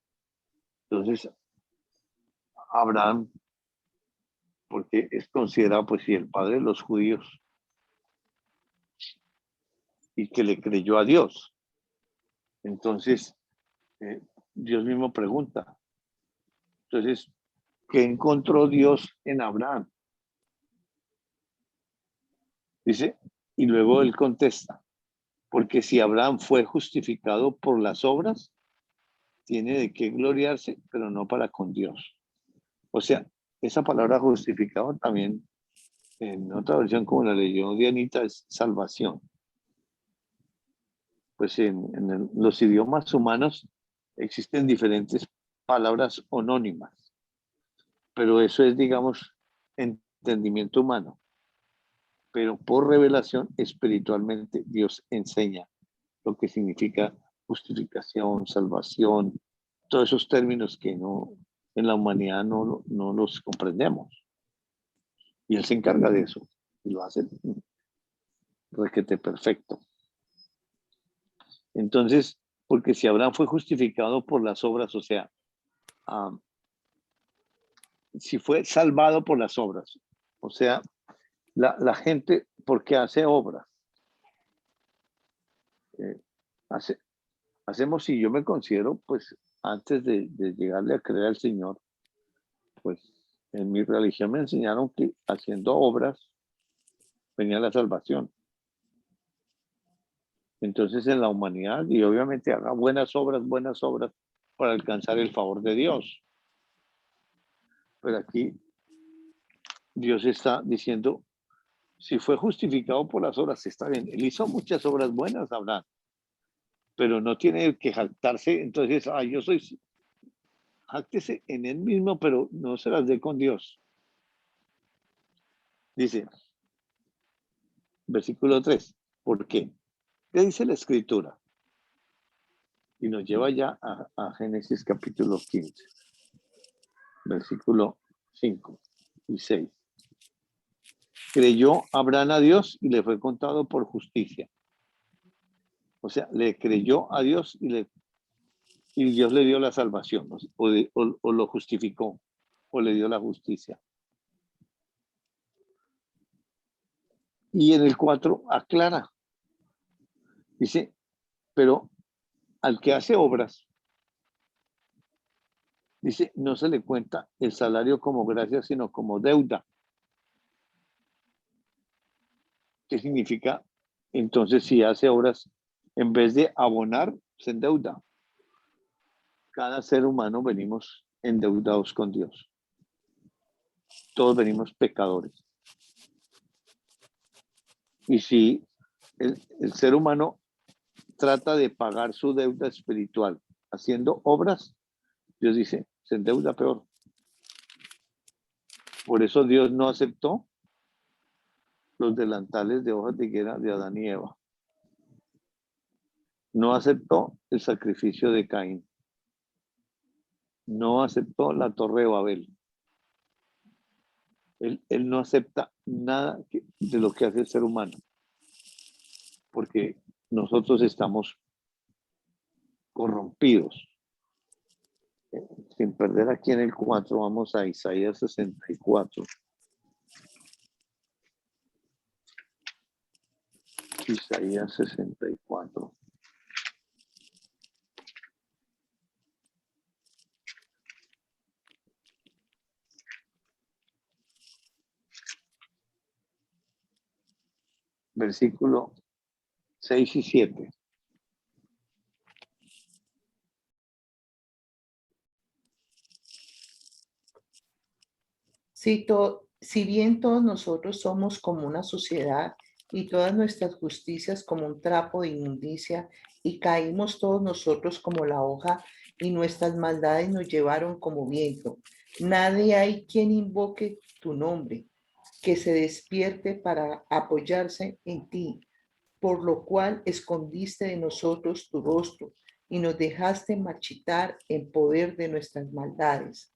entonces, Abraham porque es considerado, pues, sí, el padre de los judíos y que le creyó a Dios. Entonces, Dios mismo pregunta, entonces, ¿qué encontró Dios en Abraham? Dice, y luego él contesta, porque si Abraham fue justificado por las obras, tiene de qué gloriarse, pero no para con Dios. O sea, esa palabra justificado también, en otra versión como la leyó Dianita, es salvación. Pues en los idiomas humanos existen diferentes palabras onónimas, pero eso es, digamos, entendimiento humano. Pero por revelación, espiritualmente, Dios enseña lo que significa justificación, salvación, todos esos términos que no, en la humanidad no los comprendemos. Y Él se encarga de eso y lo hace requete perfecto. Entonces, porque si Abraham fue justificado por las obras, o sea, si fue salvado por las obras, o sea, la gente, porque hace obras, hacemos, y yo me considero, pues, antes de llegarle a creer al Señor, pues, en mi religión me enseñaron que haciendo obras venía la salvación. Entonces, en la humanidad, y obviamente haga buenas obras para alcanzar el favor de Dios. Pero aquí Dios está diciendo, si fue justificado por las obras, está bien. Él hizo muchas obras buenas, Abraham, pero no tiene que jactarse. Entonces, yo soy, jáctese en él mismo, pero no se las dé con Dios. Dice, versículo 3, ¿por qué? ¿Qué dice la Escritura? Y nos lleva ya a Génesis capítulo 15, versículo 5 y 6. Creyó Abraham a Dios y le fue contado por justicia. O sea, le creyó a Dios y Dios le dio la salvación, o lo justificó, o le dio la justicia. Y en el 4 aclara. Dice, pero al que hace obras, dice, no se le cuenta el salario como gracia, sino como deuda. ¿Qué significa? Entonces, si hace obras, en vez de abonar, se endeuda. Cada ser humano venimos endeudados con Dios. Todos venimos pecadores. Y si el ser humano trata de pagar su deuda espiritual haciendo obras, Dios dice, se endeuda peor. Por eso Dios no aceptó los delantales de hojas de higuera de Adán y Eva. No aceptó el sacrificio de Caín. No aceptó la torre de Babel. Él no acepta nada de lo que hace el ser humano. Porque nosotros estamos corrompidos. Sin perder aquí en el 4, vamos a Isaías 64. Isaías 64. Versículo 6 y 7. Si bien todos nosotros somos como una suciedad y todas nuestras justicias como un trapo de inmundicia, y caímos todos nosotros como la hoja, y nuestras maldades nos llevaron como viento, nadie hay quien invoque tu nombre, que se despierte para apoyarse en ti, por lo cual escondiste de nosotros tu rostro y nos dejaste marchitar en poder de nuestras maldades.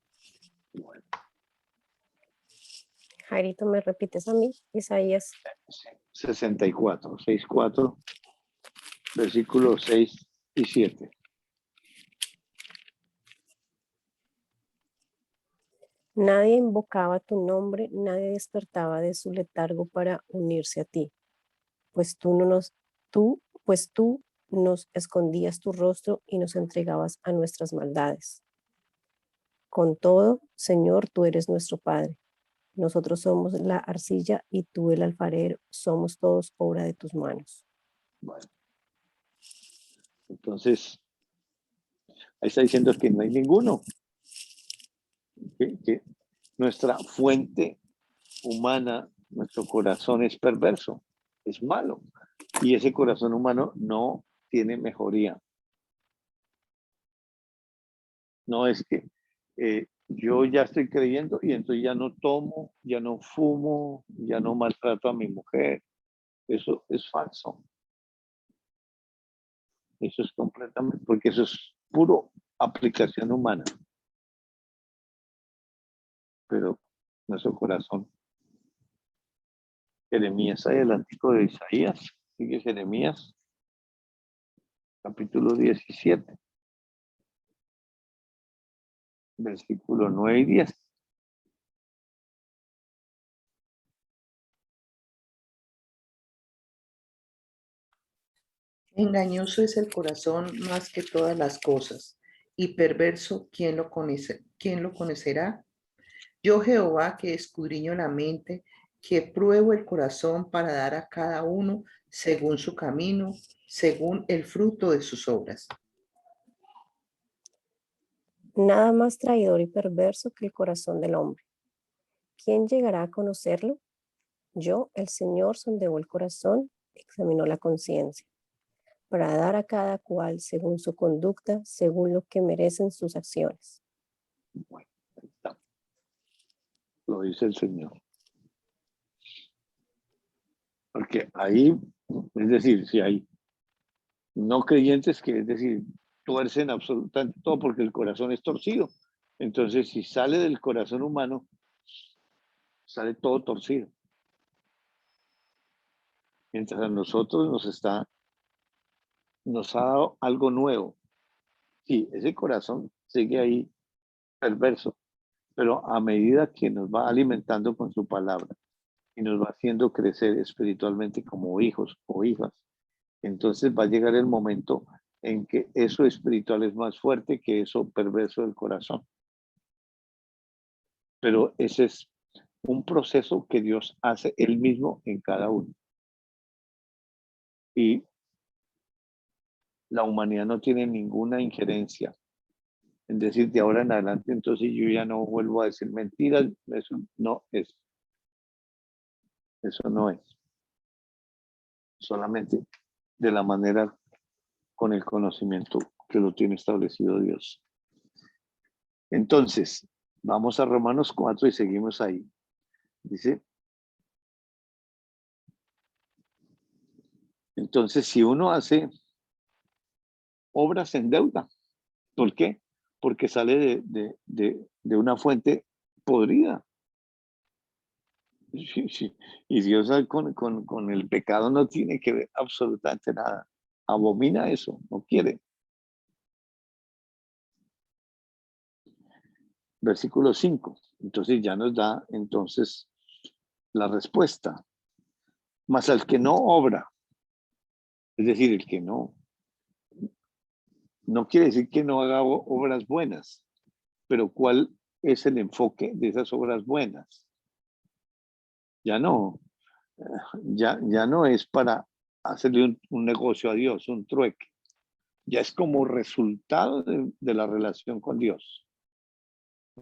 Jairito, ¿me repites a mí? Isaías 64, 6:4, versículos 6 y 7. Nadie invocaba tu nombre, nadie despertaba de su letargo para unirse a ti, pues tú nos escondías tu rostro y nos entregabas a nuestras maldades. Con todo, Señor, tú eres nuestro Padre. Nosotros somos la arcilla y tú el alfarero, somos todos obra de tus manos. Bueno, entonces, ahí está diciendo que no hay ninguno. Que nuestra fuente humana, nuestro corazón es perverso, es malo. Y ese corazón humano no tiene mejoría. No es que yo ya estoy creyendo y entonces ya no tomo, ya no fumo, ya no maltrato a mi mujer. Eso es falso. Eso es completamente, porque eso es puro aplicación humana. Pero nuestro corazón. Jeremías, adelantico de Isaías, sigue Jeremías, capítulo 17, versículo 9 y 10. Engañoso es el corazón más que todas las cosas, y perverso, ¿quién lo conocerá? Yo, Jehová, que escudriño la mente, que pruebo el corazón para dar a cada uno según su camino, según el fruto de sus obras. Nada más traidor y perverso que el corazón del hombre. ¿Quién llegará a conocerlo? Yo, el Señor, sondeo el corazón, examinó la conciencia, para dar a cada cual según su conducta, según lo que merecen sus acciones. Bueno, ahí está. Lo dice el Señor. Porque ahí, es decir, si hay no creyentes que, es decir, tuercen absolutamente todo porque el corazón es torcido. Entonces, si sale del corazón humano, sale todo torcido. Mientras a nosotros nos ha dado algo nuevo. Sí, ese corazón sigue ahí perverso, pero a medida que nos va alimentando con su palabra y nos va haciendo crecer espiritualmente como hijos o hijas, entonces va a llegar el momento en que eso espiritual es más fuerte que eso perverso del corazón. Pero ese es un proceso que Dios hace él mismo en cada uno. Y la humanidad no tiene ninguna injerencia en decir de ahora en adelante, entonces yo ya no vuelvo a decir mentiras. Eso no es. Eso no es. Solamente de la manera con el conocimiento que lo tiene establecido Dios. Entonces, vamos a Romanos 4 y seguimos ahí. Dice, entonces si uno hace obras en deuda, ¿por qué? Porque sale de una fuente podrida. Sí, sí. Y Dios con el pecado no tiene que ver absolutamente nada. Abomina eso, no quiere. Versículo 5. Entonces ya nos da entonces la respuesta. Mas al que no obra, es decir, el que no quiere decir que no haga obras buenas, pero ¿cuál es el enfoque de esas obras buenas? Ya no, ya no es para hacerle un negocio a Dios, un trueque. Ya es como resultado de la relación con Dios.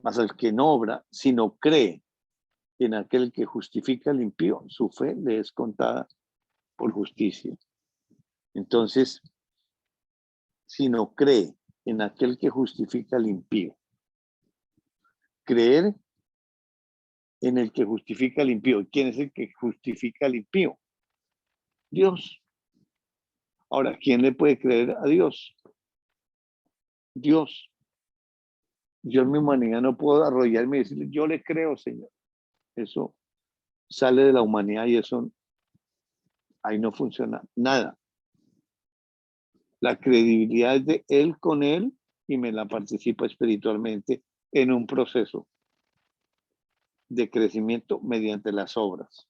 Mas el que no obra, sino cree en aquel que justifica al impío, su fe le es contada por justicia. Entonces, si no cree en aquel que justifica al impío, creer en el que justifica al impío. ¿Quién es el que justifica al impío? Dios. Ahora, ¿quién le puede creer a Dios? Dios. Yo en mi humanidad no puedo arrollarme y decirle, yo le creo, Señor. Eso sale de la humanidad y eso ahí no funciona nada. La credibilidad es de él con él y me la participa espiritualmente en un proceso. de crecimiento mediante las obras.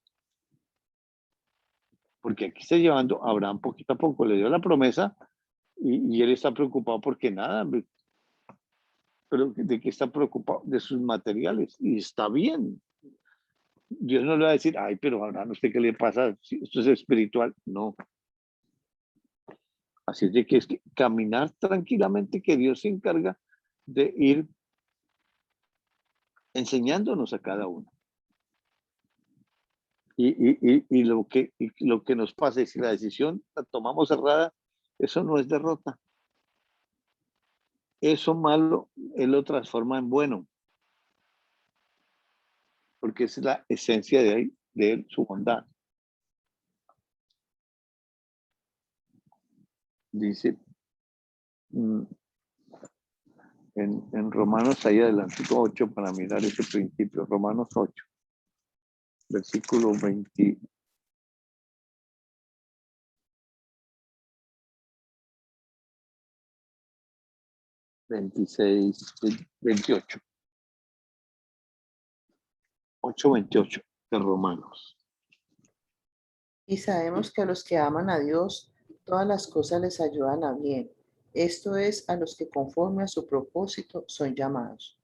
Porque aquí está llevando a Abraham poquito a poco, le dio la promesa y él está preocupado porque nada, pero ¿de qué está preocupado? De sus materiales, y está bien. Dios no le va a decir, ay, pero Abraham, ¿usted qué le pasa? Esto es espiritual. No. Así es de que es que caminar tranquilamente, que Dios se encarga de ir enseñándonos a cada uno. Y lo que nos pasa es si la decisión la tomamos errada, eso no es derrota. Eso malo, Él lo transforma en bueno. Porque esa es la esencia de él, su bondad. Dice en Romanos, ahí adelante 8, para mirar ese principio. Romanos 8, versículo 20. 26, 28. 8:28 de Romanos. Y sabemos que a los que aman a Dios, todas las cosas les ayudan a bien. Esto es, a los que conforme a su propósito son llamados.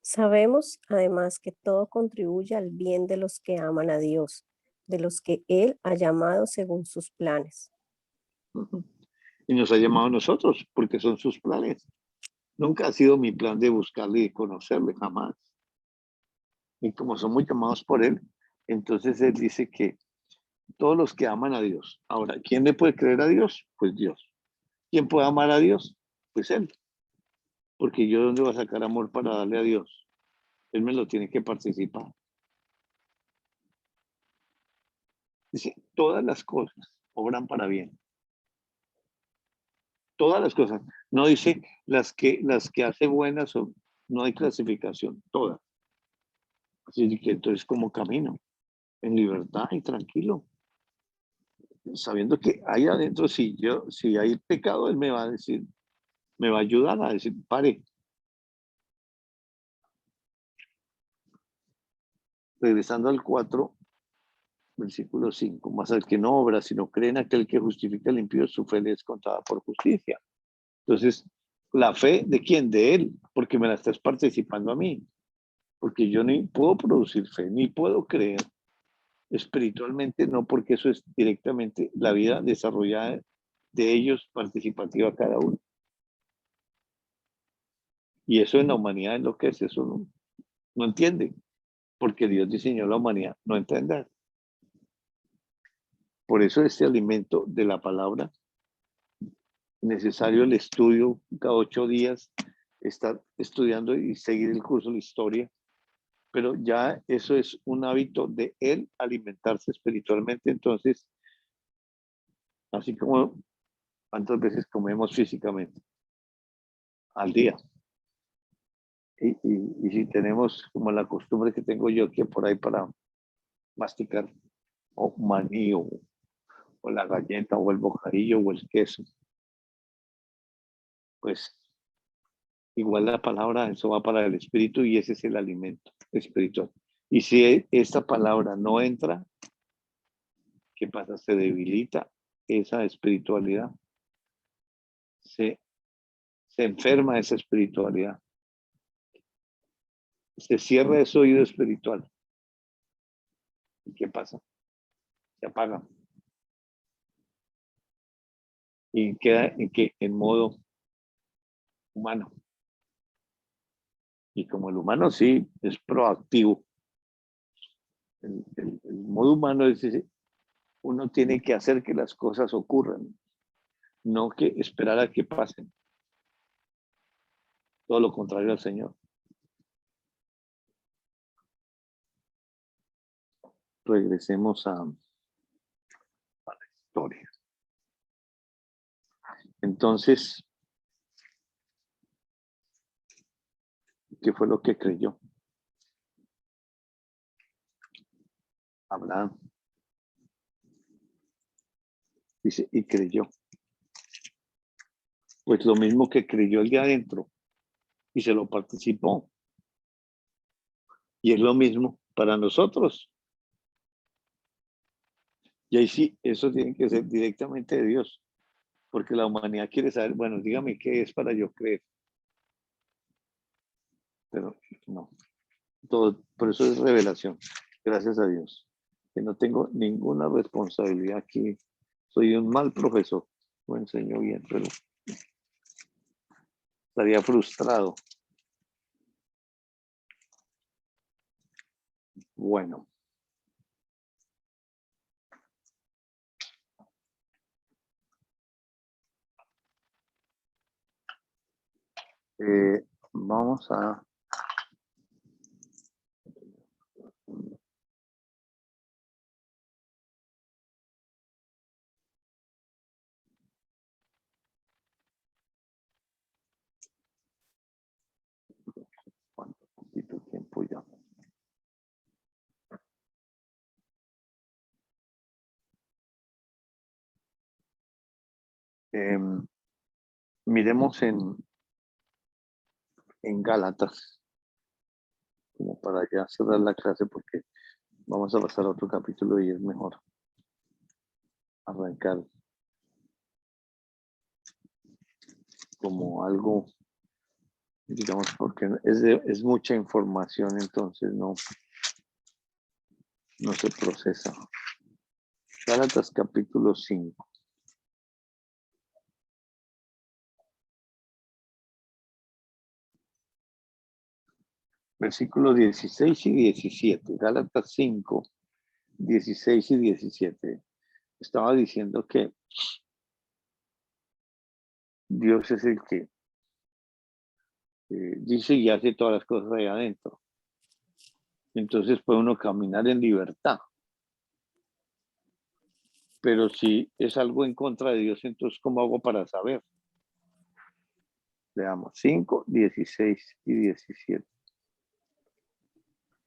Sabemos además que todo contribuye al bien de los que aman a Dios, de los que Él ha llamado según sus planes. Y nos ha llamado a nosotros, porque son sus planes. Nunca ha sido mi plan de buscarle y conocerle, jamás. Y como somos llamados por Él, entonces Él dice que todos los que aman a Dios. Ahora, ¿quién le puede creer a Dios? Pues Dios. ¿Quién puede amar a Dios? Pues Él. Porque yo, ¿dónde voy a sacar amor para darle a Dios? Él me lo tiene que participar. Dice, todas las cosas obran para bien. Todas las cosas. No dice las que hace buenas, no hay clasificación, todas. Así que entonces como camino, en libertad y tranquilo. Sabiendo que ahí adentro, si hay pecado, Él me va a decir, me va a ayudar a decir, pare. Regresando al 4, versículo 5, más al que no obra, sino cree en aquel que justifica al impío, su fe le es contada por justicia. Entonces, ¿la fe de quién? De Él, porque me la estás participando a mí. Porque yo ni puedo producir fe, ni puedo creer espiritualmente, no, porque eso es directamente la vida desarrollada de ellos, participativa cada uno. Y eso en la humanidad es lo que es, eso no entiende, porque Dios diseñó la humanidad, no entender. Por eso este alimento de la palabra, necesario el estudio cada 8 días, estar estudiando y seguir el curso de la historia, pero ya eso es un hábito de él alimentarse espiritualmente. Entonces, así como cuántas veces comemos físicamente al día. Y si tenemos como la costumbre que tengo yo, que por ahí para masticar o maní o la galleta o el bocadillo o el queso, pues igual la palabra, eso va para el espíritu y ese es el alimento espiritual. Y si esta palabra no entra, ¿qué pasa? Se debilita esa espiritualidad. Se enferma esa espiritualidad. Se cierra ese oído espiritual. ¿Y qué pasa? Se apaga. Y queda en modo humano. Y como el humano sí es proactivo, el modo humano es decir, uno tiene que hacer que las cosas ocurran, no que esperar a que pasen. Todo lo contrario al Señor. Regresemos a la historia. Entonces, ¿qué fue lo que creyó Abraham? Dice, y creyó. Pues lo mismo que creyó el de adentro y se lo participó. Y es lo mismo para nosotros. Y ahí sí, eso tiene que ser directamente de Dios, porque la humanidad quiere saber, bueno, dígame qué es para yo creer. Pero no, todo, por eso es revelación, gracias a Dios, que no tengo ninguna responsabilidad aquí. Soy un mal profesor, lo enseño bien, pero estaría frustrado. Bueno. Vamos a... ¿Cuánto poquito tiempo ya? Miremos en Gálatas, como para ya cerrar la clase, porque vamos a pasar a otro capítulo y es mejor arrancar como algo, digamos, porque es mucha información, entonces no se procesa. Gálatas capítulo 5. Versículos 16 y 17. Gálatas 5, 16 y 17. Estaba diciendo que Dios es el que dice y hace todas las cosas ahí adentro. Entonces puede uno caminar en libertad. Pero si es algo en contra de Dios, entonces ¿cómo hago para saber? Veamos, 5, 16 y 17.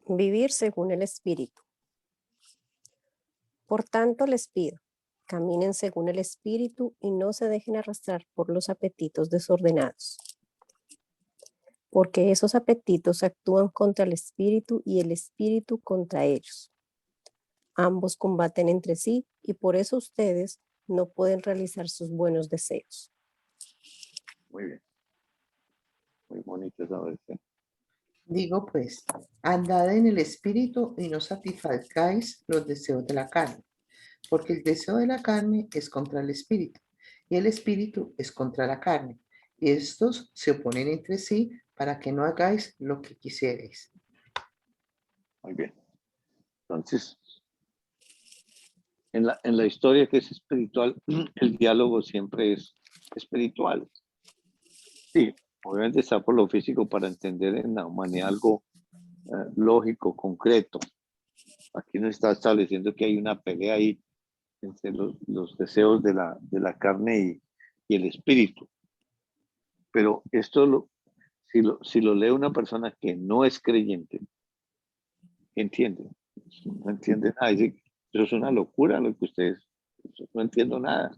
Vivir según el Espíritu. Por tanto, les pido, caminen según el Espíritu y no se dejen arrastrar por los apetitos desordenados. Porque esos apetitos actúan contra el Espíritu y el Espíritu contra ellos. Ambos combaten entre sí y por eso ustedes no pueden realizar sus buenos deseos. Muy bien. Muy bonito esa versión. Digo pues, andad en el espíritu y no satisfagáis los deseos de la carne, porque el deseo de la carne es contra el espíritu y el espíritu es contra la carne, y estos se oponen entre sí para que no hagáis lo que quisierais. Muy bien. Entonces, en la historia que es espiritual, el diálogo siempre es espiritual. Sí, obviamente está por lo físico para entender en la humanidad algo lógico, concreto. Aquí no está estableciendo que hay una pelea ahí entre los deseos de la carne y el espíritu. Pero esto, si lo lee una persona que no es creyente, entiende. No entiende nada. Dice, eso es una locura lo que ustedes, no entiendo nada,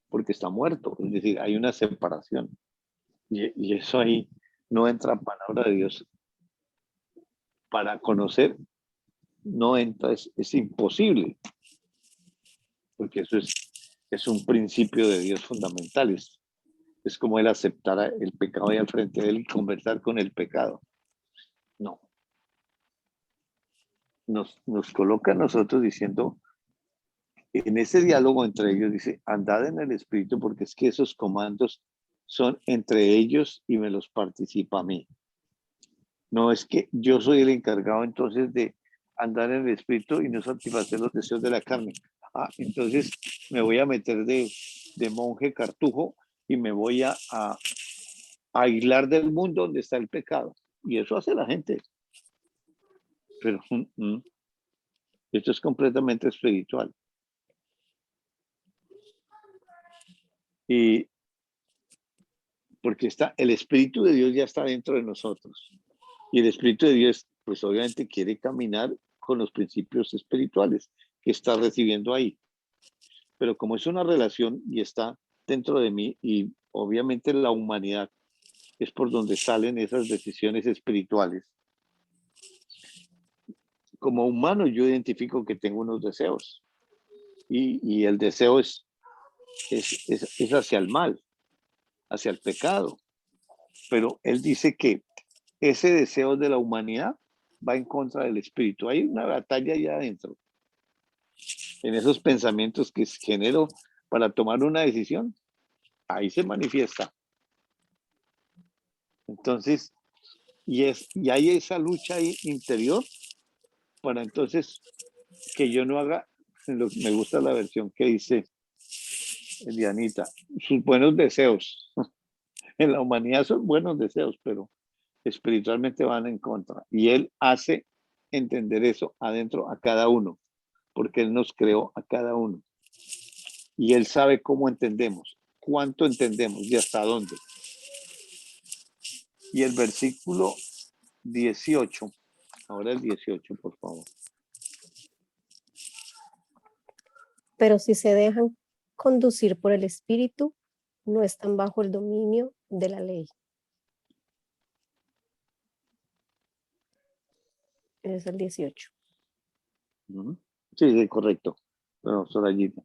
porque está muerto. Es decir, hay una separación. Y eso ahí no entra palabra de Dios para conocer, no entra, es imposible, porque eso es un principio de Dios fundamental. Es como él aceptara el pecado ahí al frente de él y conversar con el pecado. No. Nos coloca a nosotros diciendo, en ese diálogo entre ellos, dice, andad en el espíritu, porque es que esos comandos son entre ellos y me los participa a mí. No es que yo soy el encargado entonces de andar en el espíritu y no satisfacer los deseos de la carne. Entonces me voy a meter de monje cartujo y me voy a aislar del mundo donde está el pecado. Y eso hace la gente. Pero esto es completamente espiritual. Y porque el Espíritu de Dios ya está dentro de nosotros. Y el Espíritu de Dios, pues obviamente quiere caminar con los principios espirituales que está recibiendo ahí. Pero como es una relación y está dentro de mí, y obviamente la humanidad es por donde salen esas decisiones espirituales, como humano yo identifico que tengo unos deseos y el deseo es hacia el mal, hacia el pecado. Pero él dice que ese deseo de la humanidad va en contra del espíritu. Hay una batalla allá adentro, en esos pensamientos que genero para tomar una decisión. Ahí se manifiesta. Entonces, y hay esa lucha ahí interior para entonces que yo no haga, me gusta la versión que dice Dianita, sus buenos deseos. En la humanidad son buenos deseos, pero espiritualmente van en contra. Y él hace entender eso adentro a cada uno, porque él nos creó a cada uno. Y él sabe cómo entendemos, cuánto entendemos y hasta dónde. Y el versículo 18, ahora el 18, por favor. Pero si se dejan conducir por el Espíritu, no están bajo el dominio de la ley. Es el 18. Sí, sí, correcto. Bueno, Sorayita.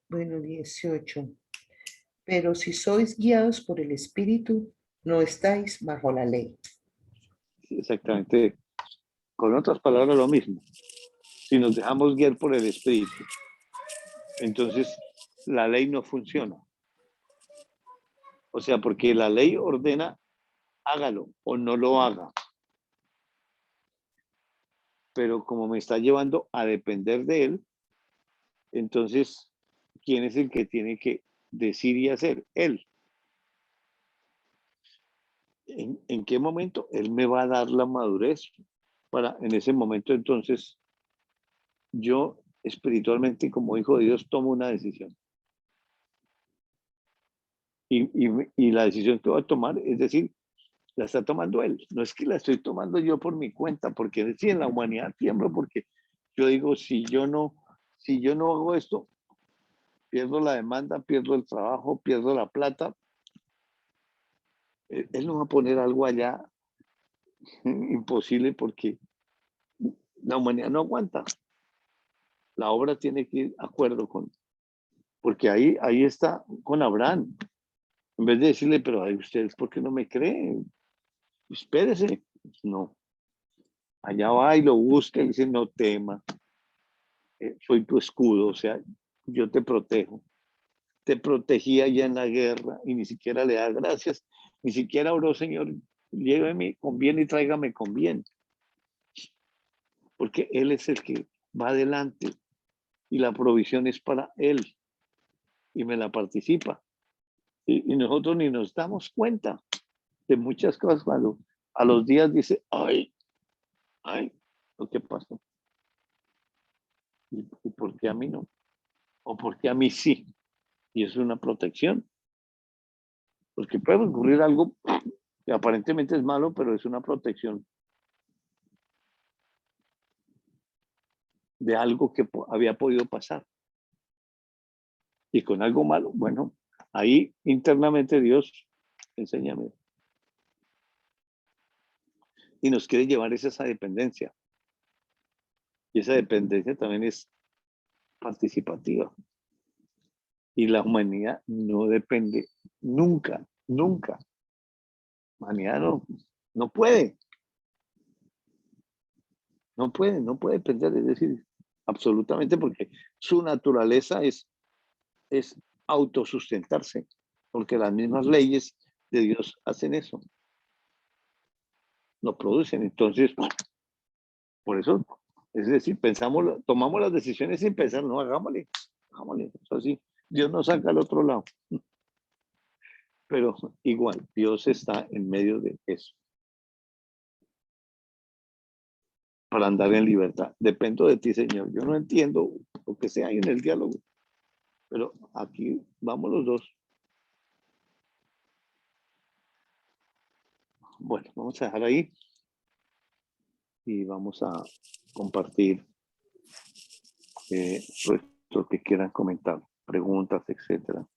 Bueno, 18. Pero si sois guiados por el Espíritu, no estáis bajo la ley. Sí, exactamente. Con otras palabras, lo mismo. Si nos dejamos guiar por el Espíritu, entonces la ley no funciona. O sea, porque la ley ordena, hágalo o no lo haga. Pero como me está llevando a depender de él, entonces, ¿quién es el que tiene que decir y hacer? Él. ¿En qué momento? Él me va a dar la madurez para en ese momento entonces yo espiritualmente como hijo de Dios tomo una decisión. Y la decisión que voy a tomar, es decir, la está tomando él. No es que la estoy tomando yo por mi cuenta, porque sí, en la humanidad tiemblo, porque yo digo, si yo no hago esto, pierdo la demanda, pierdo el trabajo, pierdo la plata. Él no va a poner algo allá imposible porque la humanidad no aguanta. La obra tiene que ir de acuerdo con, porque ahí está con Abraham. En vez de decirle, pero ay, ustedes, ¿por qué no me creen? Espérese. No. Allá va y lo busca y dice, no tema. Soy tu escudo, o sea, yo te protejo. Te protegía ya en la guerra y ni siquiera le da gracias. Ni siquiera oró, Señor, lléveme con bien y tráigame con bien. Porque Él es el que va adelante y la provisión es para Él y me la participa. Y nosotros ni nos damos cuenta de muchas cosas cuando a los días dice, ay, lo que pasó. ¿Y por qué a mí no? ¿O por qué a mí sí? Y es una protección. Porque puede ocurrir algo que aparentemente es malo, pero es una protección de algo que había podido pasar. Y con algo malo, bueno, ahí internamente Dios, enséñame. Y nos quiere llevar esa dependencia. Y esa dependencia también es participativa. Y la humanidad no depende nunca, nunca. La humanidad no puede. No puede depender, es decir, absolutamente porque su naturaleza es autosustentarse, porque las mismas leyes de Dios hacen eso, lo producen. Entonces, por eso, es decir, tomamos las decisiones sin pensar, no, hagámosle, eso sí, Dios nos saca al otro lado. Pero igual, Dios está en medio de eso. Para andar en libertad. Dependo de ti, Señor. Yo no entiendo lo que sea ahí en el diálogo, pero aquí vamos los dos. Bueno, vamos a dejar ahí y vamos a compartir lo que quieran comentar, preguntas, etcétera.